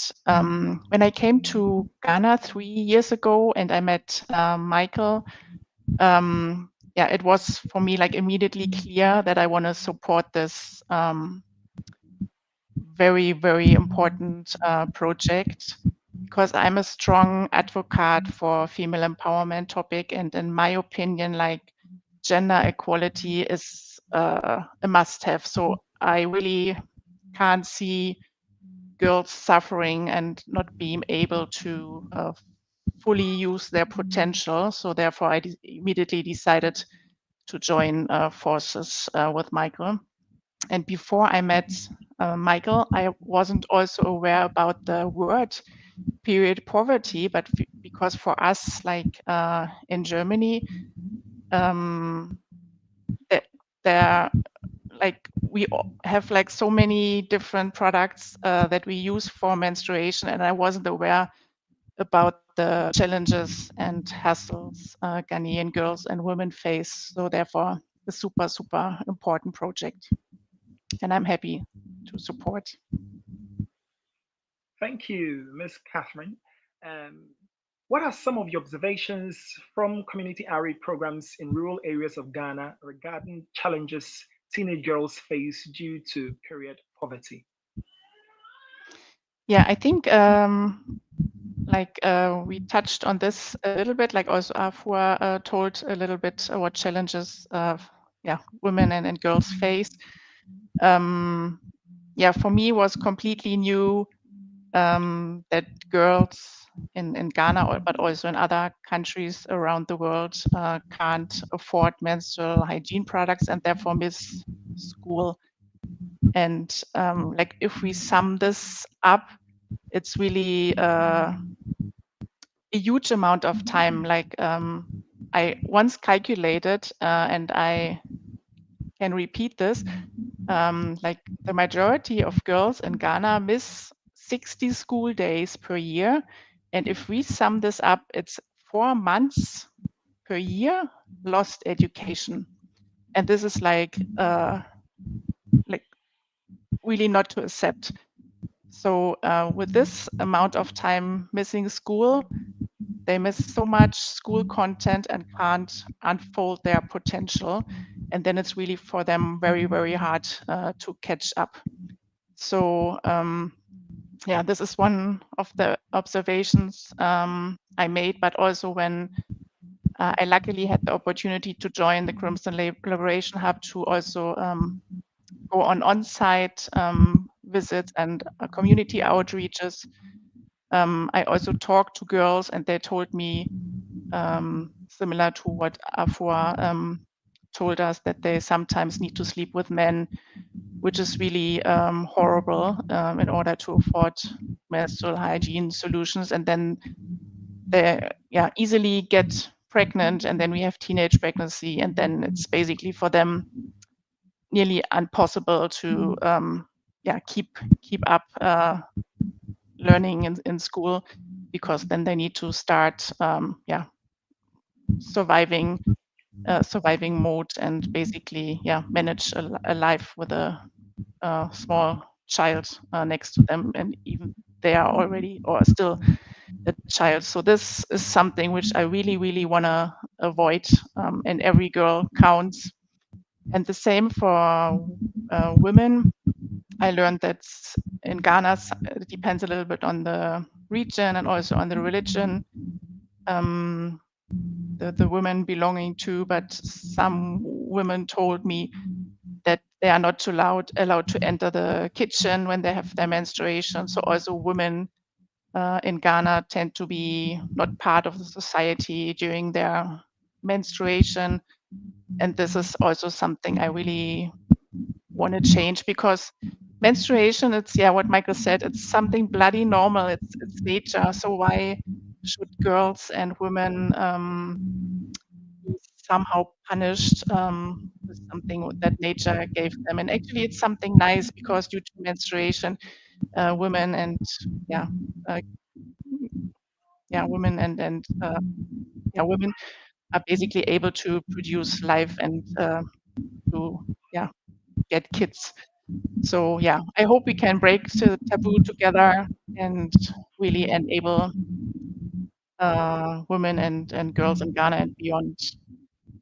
when I came to Ghana 3 years ago and I met Michael, yeah, it was for me like immediately clear that I want to support this very, very important project because I'm a strong advocate for female empowerment topic. And in my opinion, like gender equality is a must have. So I really can't see girls suffering and not being able to fully use their potential. So therefore, I immediately decided to join forces with Michael. And before I met Michael, I wasn't also aware about the word period poverty, but because for us, like in Germany, um, there like we have like so many different products that we use for menstruation, and I wasn't aware about the challenges and hassles Ghanaian girls and women face. So therefore, a super, super important project, and I'm happy to support. Thank you, Miss Catherine. Um, what are some of your observations from community outreach programs in rural areas of Ghana regarding challenges teenage girls face due to period poverty? Yeah, I think like we touched on this a little bit, like also Afua told a little bit what challenges yeah, women and girls face. Yeah, for me was completely new that girls in Ghana, but also in other countries around the world can't afford menstrual hygiene products and therefore miss school. And like if we sum this up, it's really a huge amount of time. Like I once calculated, and I can repeat this, like the majority of girls in Ghana miss 60 school days per year. And if we sum this up, it's 4 months per year lost education. And this is like really not to accept. So with this amount of time missing school, they miss so much school content and can't unfold their potential. And then it's really for them very, very hard to catch up. So yeah, this is one of the observations I made, but also when I luckily had the opportunity to join the Crimson Liberation Hub to also go on on-site visits and community outreaches. I also talked to girls and they told me similar to what Afua told us that they sometimes need to sleep with men, which is really horrible in order to afford menstrual hygiene solutions. And then they easily get pregnant, and then we have teenage pregnancy, and then it's basically for them nearly impossible to keep up learning in school, because then they need to start surviving mode, and basically manage a life with a small child next to them, and even they are already or still a child. So this is something which I really want to avoid, and every girl counts. And the same for women. I learned that in Ghana, it depends a little bit on the region and also on the religion, the women belonging to, but some women told me that they are not allowed to enter the kitchen when they have their menstruation. So also women in Ghana tend to be not part of the society during their menstruation. And this is also something I really want to change, because menstruation, it's what Michael said, it's something bloody normal. It's nature. So why should girls and women be somehow punished with something that nature gave them? And actually, it's something nice, because due to menstruation, women and yeah, uh, women women are basically able to produce life and to get kids. So I hope we can break the taboo together and really enable women and girls in Ghana and beyond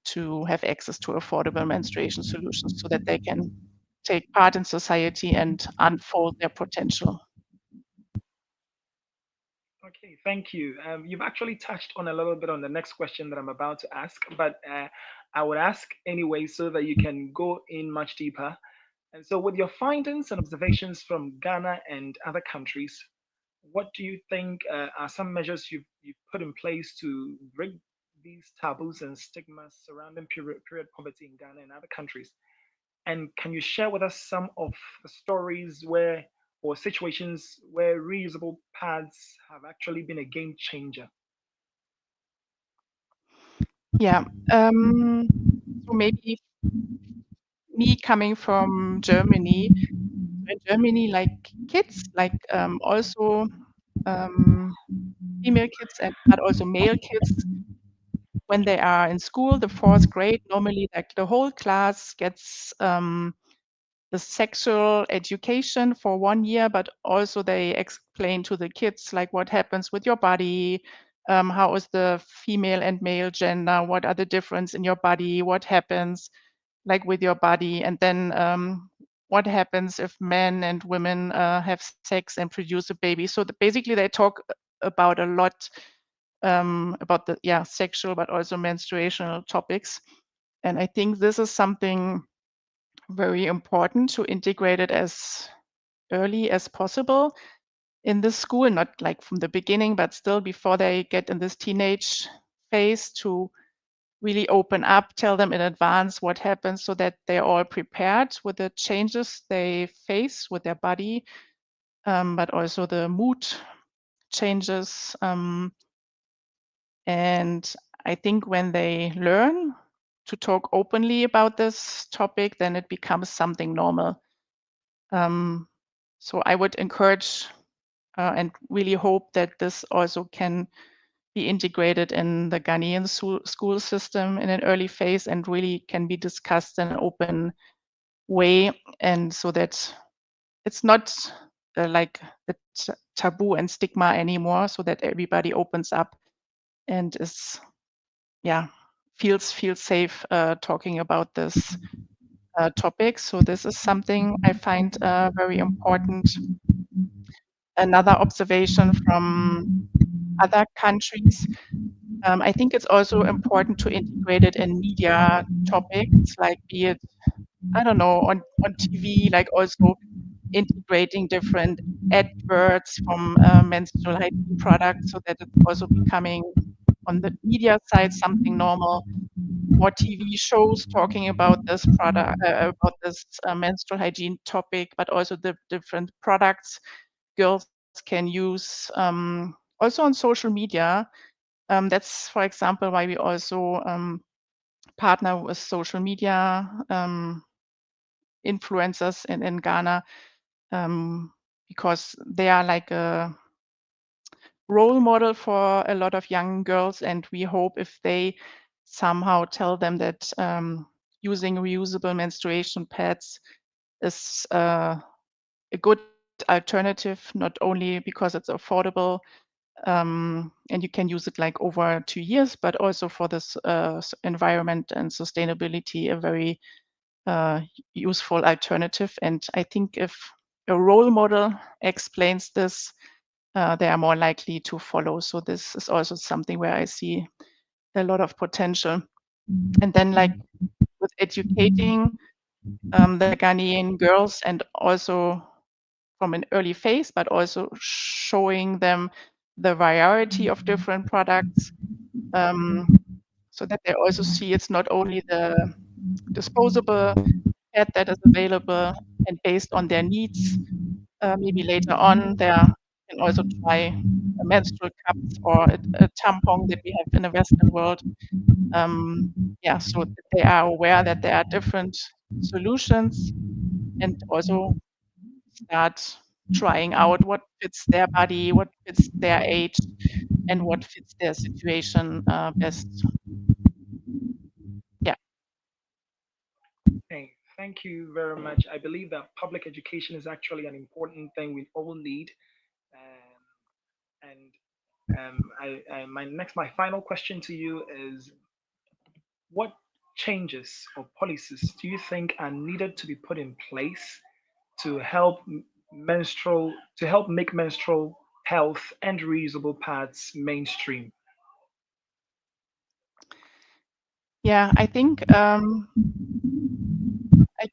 to have access to affordable menstruation solutions, so that they can take part in society and unfold their potential. Okay, thank you. You've actually touched on a little bit on the next question that I'm about to ask, but I would ask anyway so that you can go in much deeper. And so, with your findings and observations from Ghana and other countries, what do you think are some measures you've put in place to break these taboos and stigmas surrounding period poverty in Ghana and other countries? And can you share with us some of the stories where or situations where reusable pads have actually been a game changer? Yeah. So maybe me coming from Germany, in Germany, like kids, like also um, female kids and but also male kids, when they are in school, the fourth grade, normally like the whole class gets the sexual education for 1 year, but also they explain to the kids like what happens with your body, how is the female and male gender, what are the difference in your body, what happens like with your body, and then what happens if men and women have sex and produce a baby. So basically they talk about a lot about the sexual but also menstruational topics. And I think this is something very important to integrate it as early as possible in the school, not like from the beginning, but still before they get in this teenage phase, to really open up, tell them in advance what happens, so that they're all prepared with the changes they face with their body, but also the mood changes. And I think when they learn to talk openly about this topic, then it becomes something normal. So I would encourage and really hope that this also can be integrated in the Ghanaian school system in an early phase, and really can be discussed in an open way, and so that it's not like the taboo and stigma anymore, so that everybody opens up and is feels safe talking about this topic. So this is something I find very important. Another observation from other countries, I think it's also important to integrate it in media topics, like be it, I don't know, on TV, like also integrating different adverts from menstrual hygiene products, so that it's also becoming on the media side something normal. more TV shows talking about this product, about this menstrual hygiene topic, but also the different products girls can use. Also on social media. That's, for example, why we also partner with social media influencers in Ghana, because they are like a role model for a lot of young girls, and we hope if they somehow tell them that using reusable menstruation pads is a good alternative, not only because it's affordable, and you can use it like over 2 years, but also for this environment and sustainability, a very useful alternative. And I think if a role model explains this, they are more likely to follow. So this is also something where I see a lot of potential. And then, like with educating the Ghanaian girls, and also from an early phase, but also showing them the variety of different products, um, so that they also see it's not only the disposable pad that is available, and based on their needs, maybe later on they can also try menstrual cups or a tampon that we have in the Western world. Um, yeah, so that they are aware that there are different solutions, and also start trying out what fits their body, what fits their age, and what fits their situation best. Yeah. Hey, thank you very much. I believe that public education is actually an important thing we all need. My final question to you is, what changes or policies do you think are needed to be put in place to help make menstrual health and reusable pads mainstream? Yeah, I think I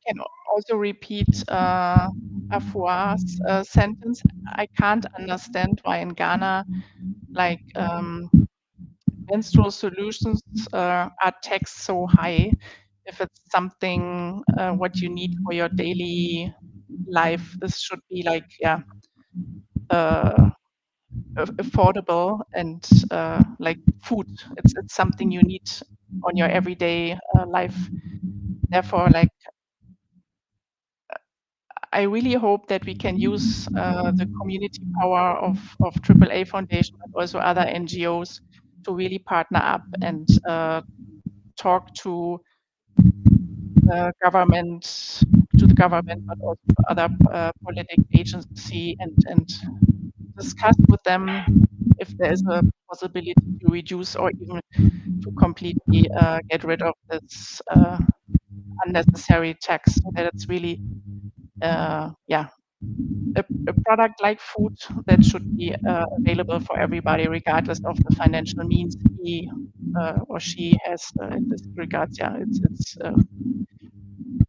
can also repeat Afua's sentence. I can't understand why in Ghana, like menstrual solutions are taxed so high. If it's something what you need for your daily life, this should be like, yeah, uh, affordable, and like food. It's something you need on your everyday life. Therefore, like I really hope that we can use the community power of AAA Foundation, but also other NGOs, to really partner up and talk government, to the government, but also to other politic agency, and discuss with them if there is a possibility to reduce or even to completely get rid of this unnecessary tax, so that it's really yeah, a product like food that should be available for everybody, regardless of the financial means he or she has in this regards. Yeah, it's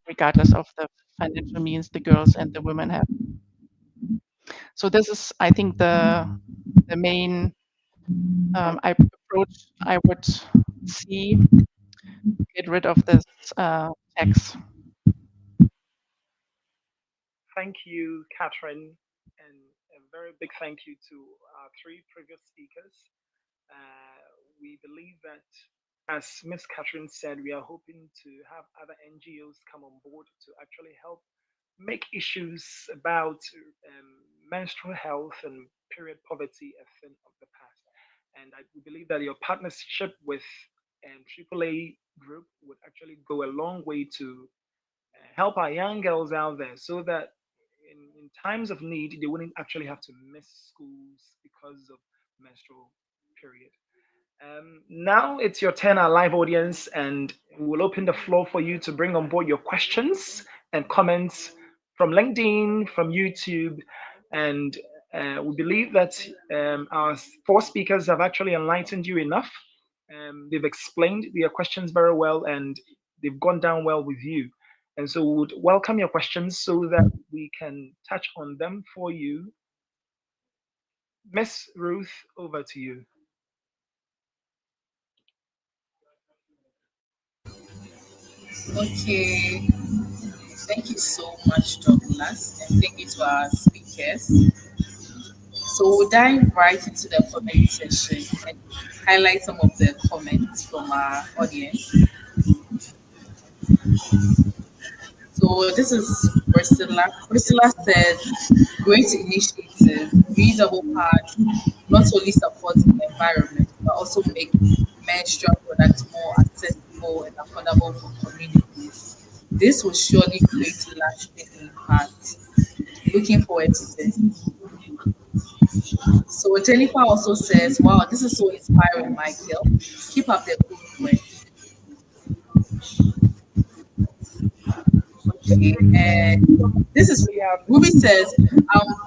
regardless of the financial means the girls and the women have. So this is, I think, the main approach I would see to get rid of this tax. Thank you, Catherine, and a very big thank you to our three previous speakers. We believe that, as Miss Catherine said, we are hoping to have other NGOs come on board to actually help make issues about menstrual health and period poverty a thing of the past. And we believe that your partnership with AAA Group would actually go a long way to help our young girls out there, so that in times of need they wouldn't actually have to miss schools because of menstrual period. Now it's your turn, our live audience, and we'll open the floor for you to bring on board your questions and comments from LinkedIn, from YouTube, and we believe that our four speakers have actually enlightened you enough. They've explained their questions very well, and they've gone down well with you. And so we would welcome your questions so that we can touch on them for you. Miss Ruth, over to you. Okay, thank you so much, Douglas, and thank you to our speakers. So we'll dive right into the comment section and highlight some of the comments from our audience. So this is Priscilla. Priscilla says, great initiative, reusable pads not only support the environment but also make menstrual products more accessible and affordable for communities. This will surely create lasting impact. Looking forward to this. So Jennifer also says, wow, this is so inspiring, Michael. Keep up the good work. Okay, Okay, thank you. this is We have Ruby says,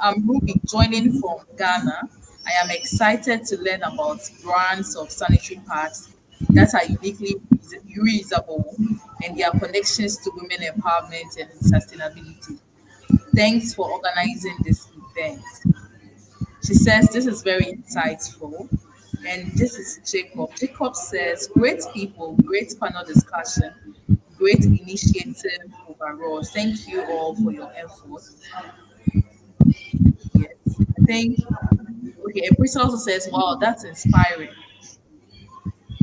I'm Ruby joining from Ghana. I am excited to learn about brands of sanitary pads that are uniquely reusable and their connections to women empowerment and sustainability. Thanks for organizing this event. She says this is very insightful. And this is Jacob. Jacob says, great people, great panel discussion, great initiative overall. Thank you all for your effort. Yes, I think, okay, and Priscilla also says, wow, that's inspiring.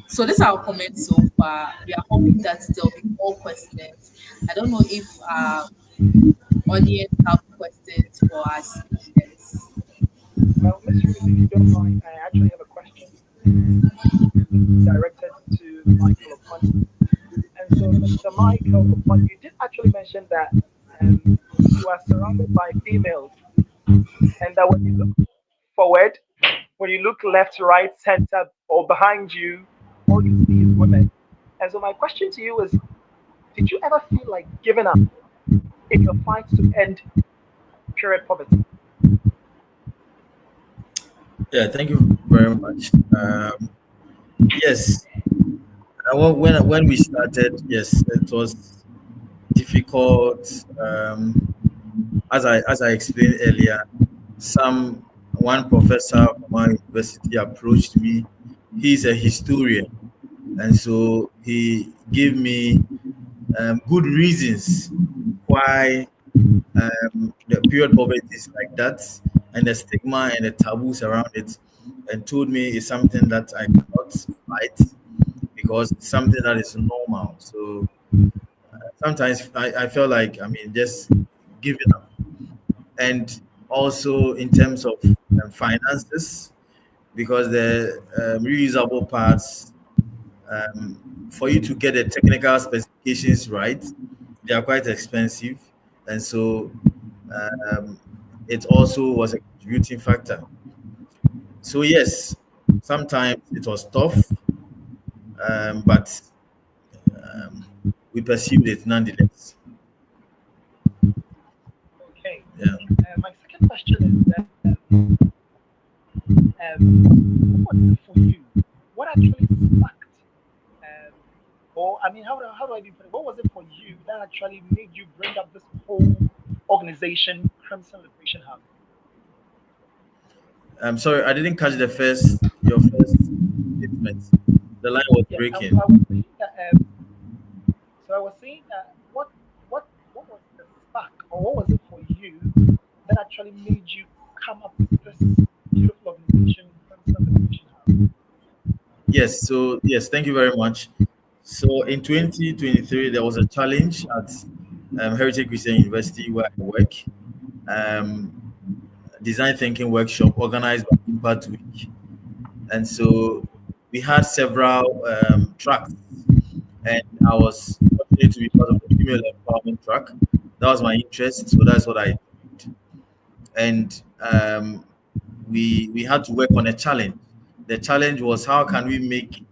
So this is our comments so far. We are hoping that there'll be more questions. I don't know if our audience have questions for our speakers. well, Miss Ruth, if you don't mind, I actually have a question directed to Michael Oppong. And so, Mr. Michael Oppong, you did actually mention that you are surrounded by females, and that when you look forward, when you look left, right, center, or behind you, all you see is women. And so, my question to you is, did you ever feel like giving up in your fight to end period poverty? Yeah, thank you very much. Yes, when we started, yes, it was difficult. As I explained earlier, some one professor from our university approached me. He's a historian, and so he gave me good reasons why the period poverty is like that, and the stigma and the taboos around it, and told me it's something that I cannot fight because it's something that is normal. So sometimes I feel like, I mean, just giving up. And also in terms of finances, because the reusable parts, for you to get the technical specifications right, they are quite expensive. And so um, it also was a contributing factor. So yes, sometimes it was tough, but um, we pursued it nonetheless. Okay. Yeah. My second question is, what was it for you? What actually sparked? Um, or I mean, how do I even put it? What was it for you that actually made you bring up this whole organization, Crimson Liberation Hub? I'm sorry, I didn't catch the first your first statement. The line was Yes, breaking. I was saying that. So I was saying that what was the spark, or what was it for you that actually made you come up with this beautiful organization, Crimson Liberation Hub? Yes, so yes, thank you very much. So in 2023, there was a challenge at Heritage Christian University where I work, um, design thinking workshop organized by Impact Week. And so we had several tracks, and I was fortunate to be part of the female empowerment track. That was my interest, so that's what I did. And we had to work on a challenge. The challenge was how can we make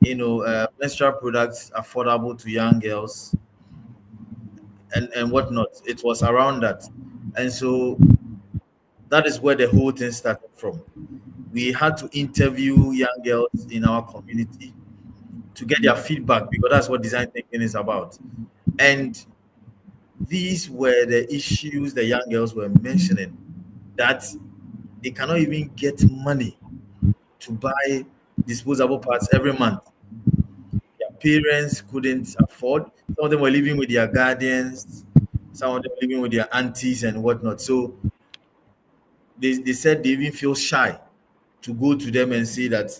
menstrual products affordable to young girls and whatnot. It was around that, and so that is where the whole thing started from. We had to interview young girls in our community to get their feedback because that's what design thinking is about. And these were the issues the young girls were mentioning, that they cannot even get money to buy disposable parts every month. Their parents couldn't afford. Some of them were living with their guardians, some of them living with their aunties and whatnot. So they said they even feel shy to go to them and say that,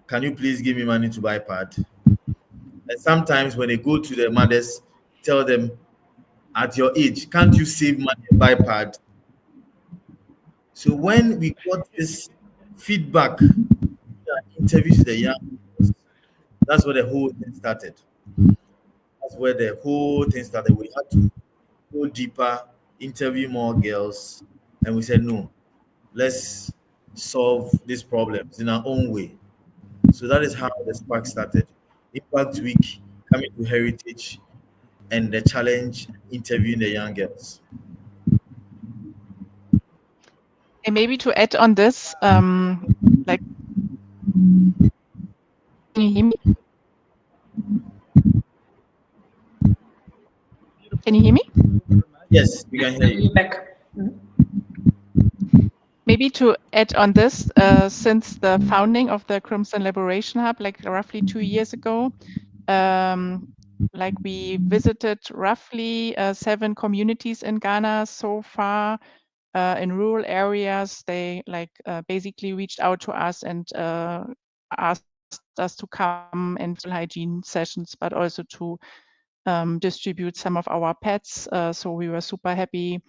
can you please give me money to buy pad? And sometimes when they go to their mothers, tell them, at your age, can't you save money and buy pad? So when we got this feedback, interviews with the young girls, that's where the whole thing started. That's where the whole thing started. We had to go deeper, interview more girls, and we said, no, let's solve these problems in our own way. So that is how the spark started. Impact Week, coming to Heritage, and the challenge, interviewing the young girls. And maybe to add on this, like, can you hear me? Can you hear me? Yes, we can hear you. Back. Maybe to add on this, since the founding of the Crimson Liberation Hub, like roughly 2 years ago, like we visited roughly 7 communities in Ghana so far. In rural areas, they like basically reached out to us and asked us to come and hygiene sessions, but also to distribute some of our pets. So we were super happy,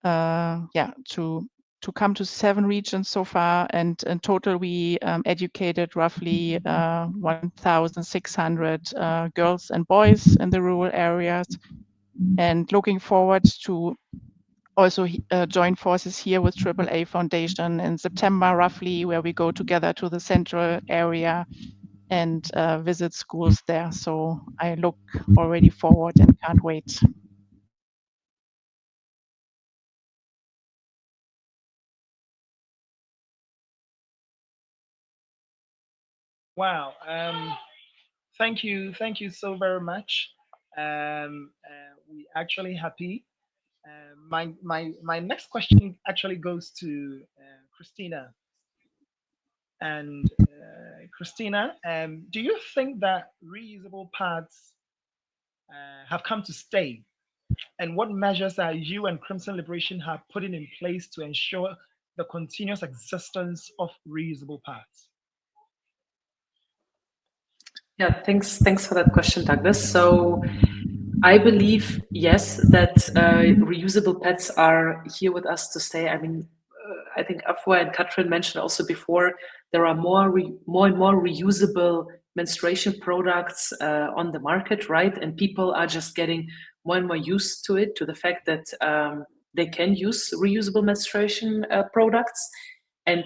yeah, to come to 7 regions so far, and in total we educated roughly 1,600 girls and boys in the rural areas, and looking forward to also join forces here with AAA Foundation in September roughly, where we go together to the central area and visit schools there. So I look already forward and can't wait. Wow. Thank you so very much. We actually happy. My next question actually goes to Christina. And Christina, do you think that reusable pads have come to stay? And what measures are you and Crimson Liberation Hub putting in place to ensure the continuous existence of reusable pads? Yeah, thanks for that question, Douglas. So I believe, yes, that reusable pads are here with us to stay. I mean, I think Afua and Katrin mentioned also before, there are more and more reusable menstruation products on the market, right? And people are just getting more and more used to it, to the fact that they can use reusable menstruation products. And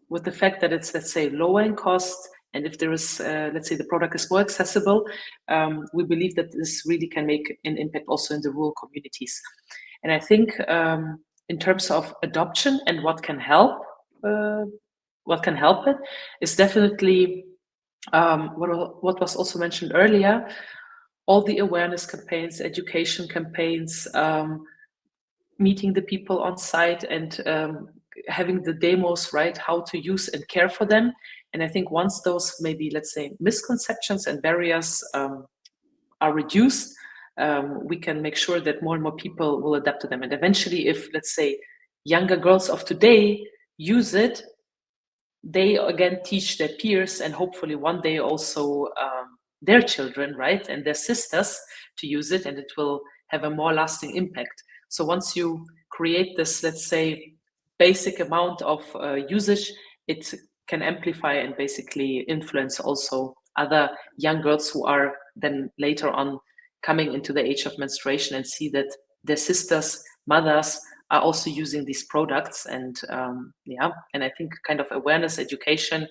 with the fact that it's, let's say, lower in cost, and if there is, let's say, the product is more accessible, we believe that this really can make an impact also in the rural communities. And I think in terms of adoption and what can help it is definitely what was also mentioned earlier, all the awareness campaigns, education campaigns, meeting the people on site and having the demos, right, how to use and care for them. And I think once those maybe, let's say, misconceptions and barriers are reduced, we can make sure that more and more people will adapt to them. And eventually, if, let's say, younger girls of today use it, they again teach their peers, and hopefully one day also their children, right, and their sisters to use it, and it will have a more lasting impact. So once you create this, let's say, basic amount of usage, it can amplify and basically influence also other young girls who are then later on coming into the age of menstruation and see that their sisters, mothers are also using these products. And yeah, and I think kind of awareness, education,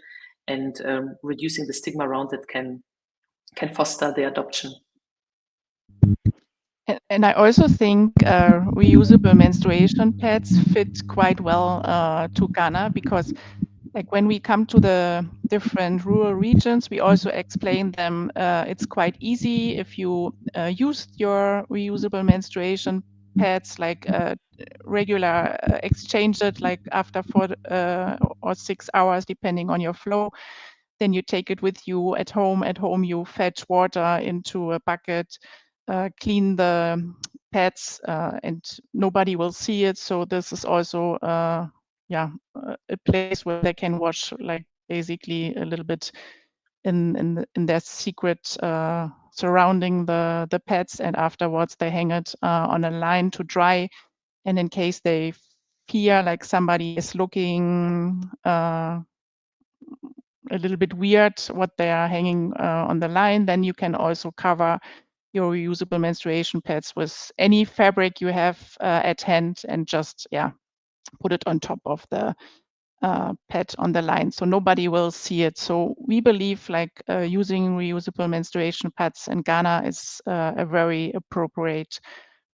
and reducing the stigma around it can foster the adoption. And I also think reusable menstruation pads fit quite well to Ghana, because like when we come to the different rural regions, we also explain them it's quite easy if you use your reusable menstruation pads, like regular exchange it like after 4 or 6 hours depending on your flow. Then you take it with you at home. At home you fetch water into a bucket, clean the pads and nobody will see it. So this is also a place where they can watch, like basically a little bit in their secret surrounding the pads, and afterwards they hang it on a line to dry. And in case they fear like somebody is looking a little bit weird what they are hanging on the line, then you can also cover your reusable menstruation pads with any fabric you have at hand, and just put it on top of the pad on the line, so nobody will see it. So we believe like using reusable menstruation pads in Ghana is a very appropriate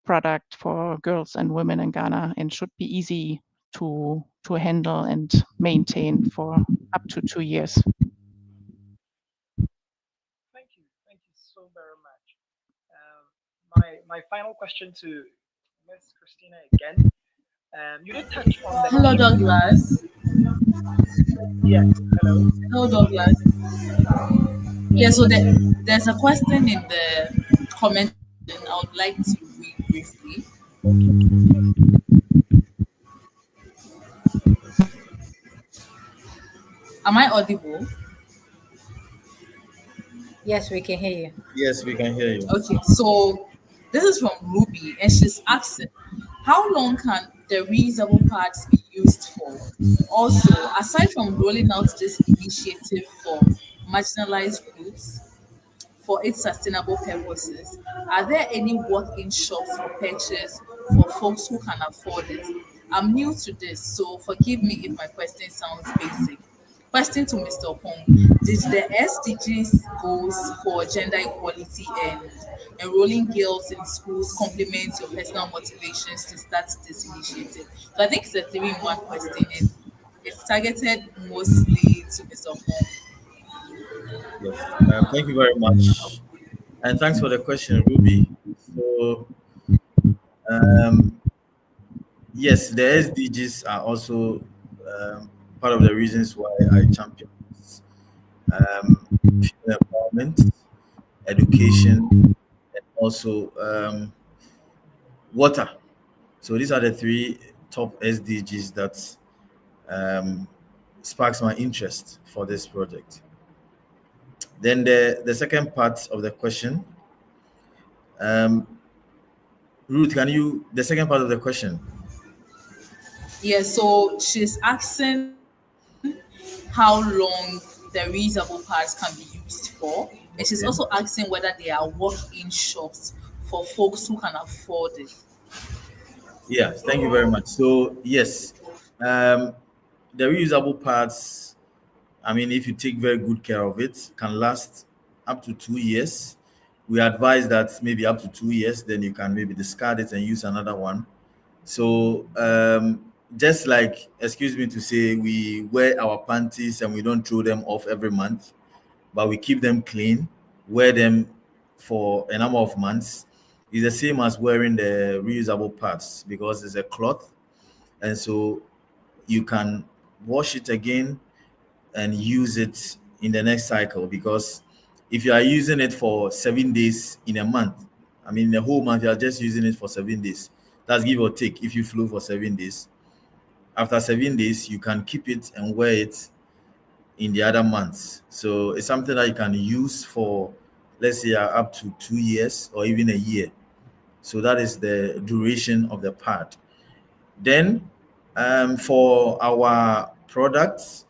product for girls and women in Ghana, and should be easy to handle and maintain for up to 2 years. Thank you so very much. My final question to Miss Christina again. You did touch on the Hello, key. Douglas. Yes. Hello. Hello, Douglas. Yeah, Yes. so there's a question in the comment section I would like to read briefly. Am I audible? Yes, we can hear you. Yes, we can hear you. Okay, so this is from Ruby, and she's asking, how long can the reusable parts be used for? Also, aside from rolling out this initiative for marginalized groups for its sustainable purposes, are there any walk-in shops for purchase for folks who can afford it? I'm new to this, so forgive me if my question sounds basic. Question to Mr. Oppong. Did the SDGs goals for gender equality and enrolling girls in schools complement your personal motivations to start this initiative? So I think it's a three-in-one question, and it's targeted mostly to Mr. Oppong. Yes. Thank you very much. And thanks for the question, Ruby. So, um, yes, the SDGs are also part of the reasons why I champion this. Female empowerment, education, and also water. So these are the three top SDGs that um, sparks my interest for this project. Then the second part of the question, um, Ruth, can you the second part of the question? Yeah, so she's asking how long the reusable parts can be used for. And she's also Okay. asking whether there are walk-in shops for folks who can afford it. Yeah, thank you very much. So yes, um, the reusable parts, I mean, if you take very good care of it, can last up to 2 years. We advise that maybe up to 2 years, then you can maybe discard it and use another one. So just like, excuse me to say, we wear our panties and we don't throw them off every month, but we keep them clean, wear them for a number of months. It's the same as wearing the reusable parts because it's a cloth, and so you can wash it again and use it in the next cycle. Because if you are using it for 7 days in a month, I mean, the whole month you are just using it for 7 days. That's give or take. If you flew for 7 days, after 7 days, you can keep it and wear it in the other months. So it's something that you can use for, let's say, up to 2 years or even a year. So that is the duration of the pad. Then, for our products,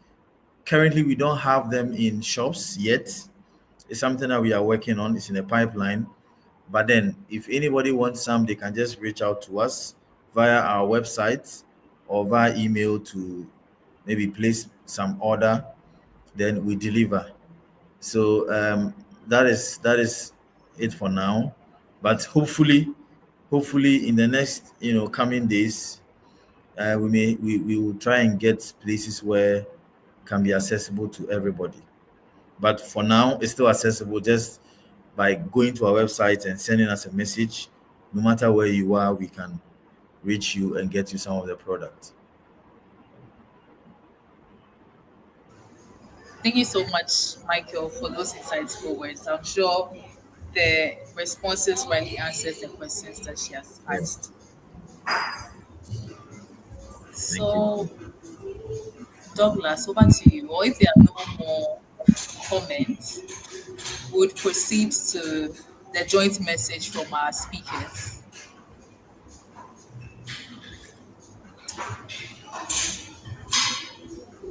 currently we don't have them in shops yet. It's something that we are working on. It's in the pipeline. But then, if anybody wants some, they can just reach out to us via our website or via email to maybe place some order. Then we deliver. So that is it for now. But hopefully in the next coming days, we will try and get places where can be accessible to everybody. But for now, it's still accessible just by going to our website and sending us a message. No matter where you are, we can reach you and get you some of the product. Thank you so much, Michael, for those insightful words. I'm sure the responses really answers the questions that she has Yes. asked. Thank you. So, Douglas, over to you. Or if there are no more comments, we would proceed to the joint message from our speakers.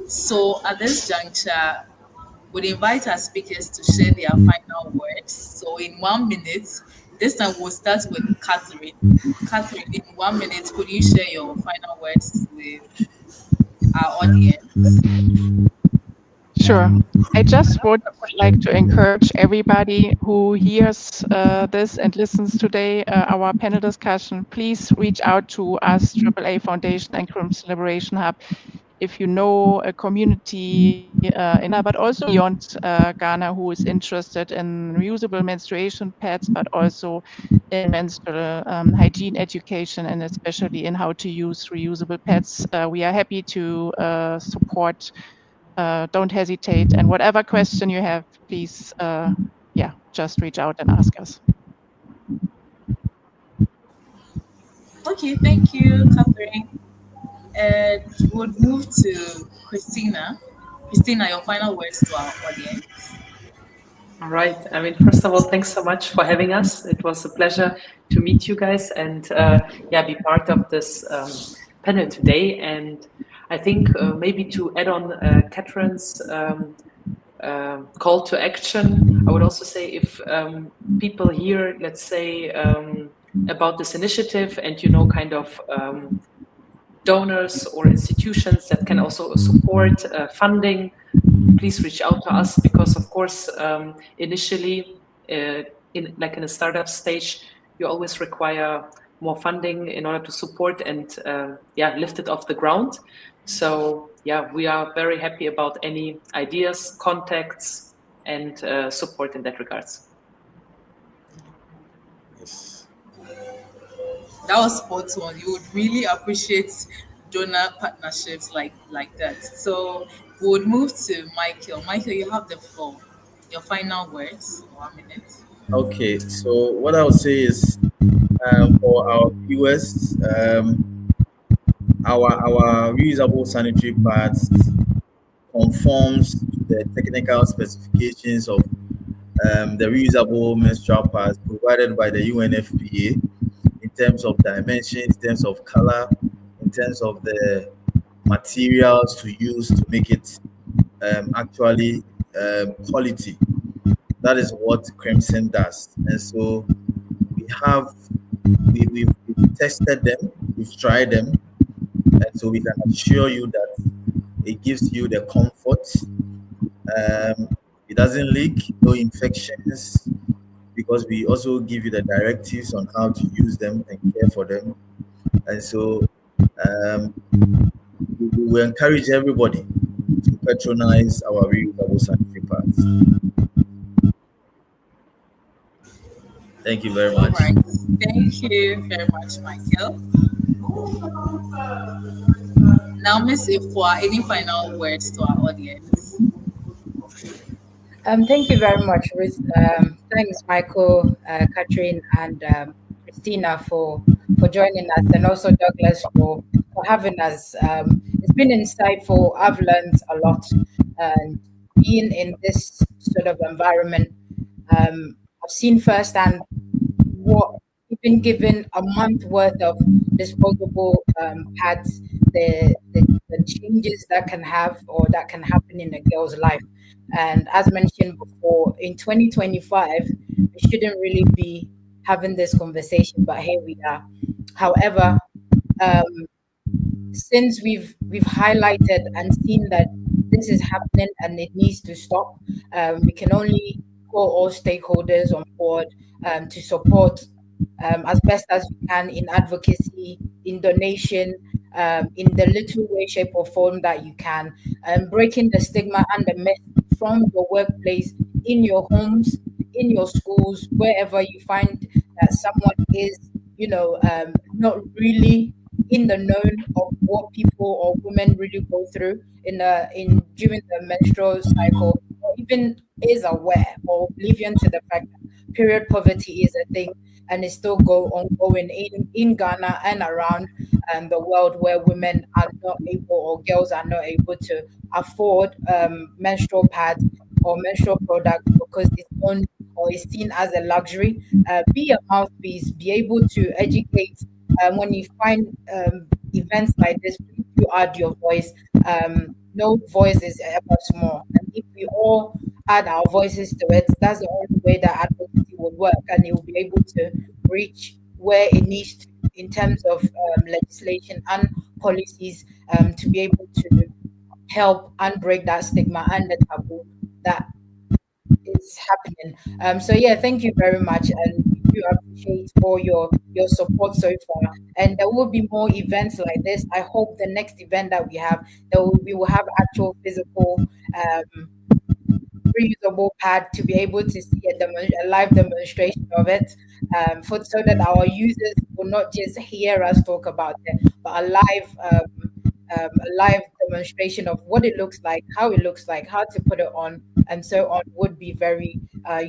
So, at this juncture, would invite our speakers to share their final words. So, in 1 minute, this time we'll start with Catherine. Catherine, in 1 minute, could you share your final words with our audience? Sure. I just would like to encourage everybody who hears this and listens today, our panel discussion, please reach out to us, AAA Foundation and Crimson Liberation Hub, if you know a community in Ghana, but also beyond Ghana, who is interested in reusable menstruation pads, but also in menstrual hygiene education, and especially in how to use reusable pads. We are happy to support. Don't hesitate. And whatever question you have, please, yeah, just reach out and ask us. Okay, thank you, Catherine. And we'll move to Christina. Christina, your final words to our audience. All right. I mean, first of all, thanks so much for having us. It was a pleasure to meet you guys and yeah, be part of this panel today. And I think maybe to add on Catherine's call to action, I would also say if people hear, let's say, about this initiative and you know, kind of donors or institutions that can also support funding, please reach out to us because, of course, initially, in a startup stage, you always require more funding in order to support and yeah, lift it off the ground. So yeah, we are very happy about any ideas, contacts, and support in that regards. Yes. That was spot on. You would really appreciate donor partnerships like that. So we would move to Michael. Michael, you have the floor. Your final words. 1 minute. Okay, so what I would say is for our viewers, our reusable sanitary pads conforms to the technical specifications of the reusable menstrual pads provided by the UNFPA in terms of dimensions, in terms of color, in terms of the materials to use to make it actually quality. That is what Crimson does. And so we have we've tested them, we've tried them, and so we can assure you that it gives you the comfort. It doesn't leak, no infections, because we also give you the directives on how to use them and care for them. And so um, we will encourage everybody to patronize our reusable sanitary pads. Thank you very All much. right. Thank you very much, Michael. Now, Miss Ifwa, any final words to our audience? Thank you very much, Ruth. Thanks, Michael, Catherine, and Christina for joining us, and also Douglas for having us. It's been insightful. I've learned a lot, and being in this sort of environment, I've seen firsthand what even given a month worth of disposable pads, the changes that can have or that can happen in a girl's life. And as mentioned before, in 2025, we shouldn't really be having this conversation, but here we are. However, um, since we've highlighted and seen that this is happening and it needs to stop, we can only call all stakeholders on board to support as best as we can in advocacy, in donation, in the little way, shape, or form that you can, breaking the stigma and the myth from your workplace, in your homes, in your schools, wherever you find that someone is, not really in the known of what people or women really go through in during the menstrual cycle, or even is aware or oblivion to the fact that period poverty is a thing, and it's still go ongoing in Ghana and around the world, where women are not able, or girls are not able to afford menstrual pads or menstrual products, because it's owned or is seen as a luxury. Be a mouthpiece, be able to educate. When you find events like this, please do add your voice. No voice is ever small, and if we all add our voices to it, that's the only way that advocacy will work, and it will be able to reach where it needs to in terms of legislation and policies, to be able to help and break that stigma and the taboo that is happening. So yeah, thank you very much, and we do appreciate all your support so far. And there will be more events like this. I hope the next event that we have, we will have actual physical reusable pad to be able to see a live demonstration of it, for so that our users will not just hear us talk about it, but a live demonstration of what it looks like, how it looks like, how to put it on, and so on would be very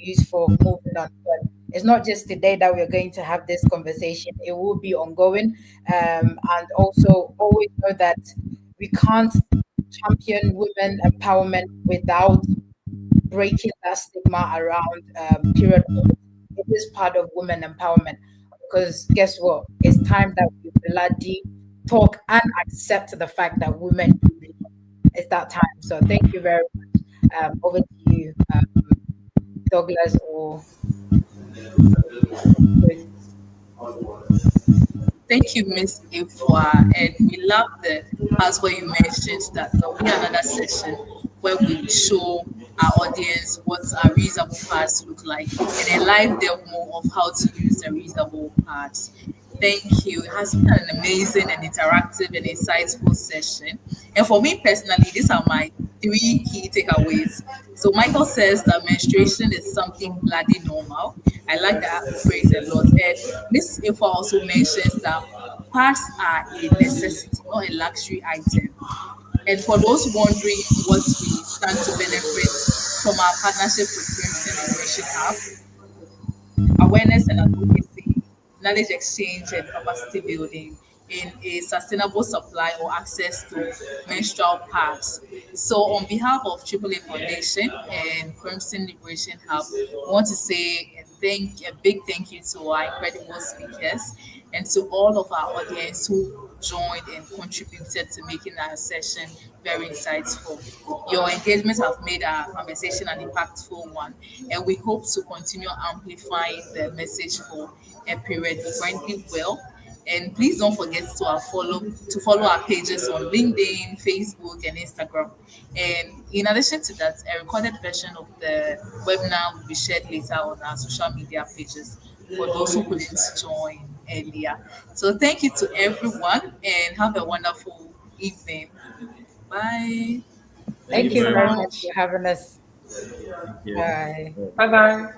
useful moving on. But it's not just today that we're going to have this conversation; it will be ongoing, and also always know that we can't champion women empowerment without breaking that stigma around period poverty. It is part of women empowerment, because guess what? It's time that we bloody talk and accept the fact that women do bleed. It's that time. So thank you very much. Over to you, Douglas or Ruth. Thank you, Miss Ifwa. And we love the parts where you mentioned that there'll be another session where we show our audience what our reusable parts look like, and a live demo of how to use the reusable parts. Thank you. It has been an amazing and interactive and insightful session. And for me personally, these are my three key takeaways. So Michael says that menstruation is something bloody normal. I like that phrase a lot. And Mrs. Info also mentions that pads are a necessity, not a luxury item. And for those wondering what we stand to benefit from our partnership with Crimson Liberation App, awareness and advocacy, knowledge exchange, and capacity building in a sustainable supply or access to menstrual pads. So, on behalf of AAA Foundation and Crimson Liberation Hub, I want to say a big thank you to our incredible speakers and to all of our audience who joined and contributed to making our session very insightful. Your engagements have made our conversation an impactful one, and we hope to continue amplifying the message for a period friendly well. And please don't forget to follow our pages on LinkedIn, Facebook, and Instagram. And in addition to that, a recorded version of the webinar will be shared later on our social media pages for those who couldn't join earlier. So thank you to everyone, and have a wonderful evening. Bye. Thank Thank you you Thank you very so very much. much much. for having us. Thank you. Bye. Yeah. Bye bye.